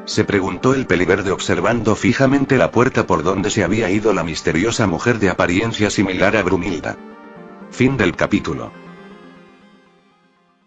se preguntó el peliverde observando fijamente la puerta por donde se había ido la misteriosa mujer de apariencia similar a Brunilda. Fin del capítulo.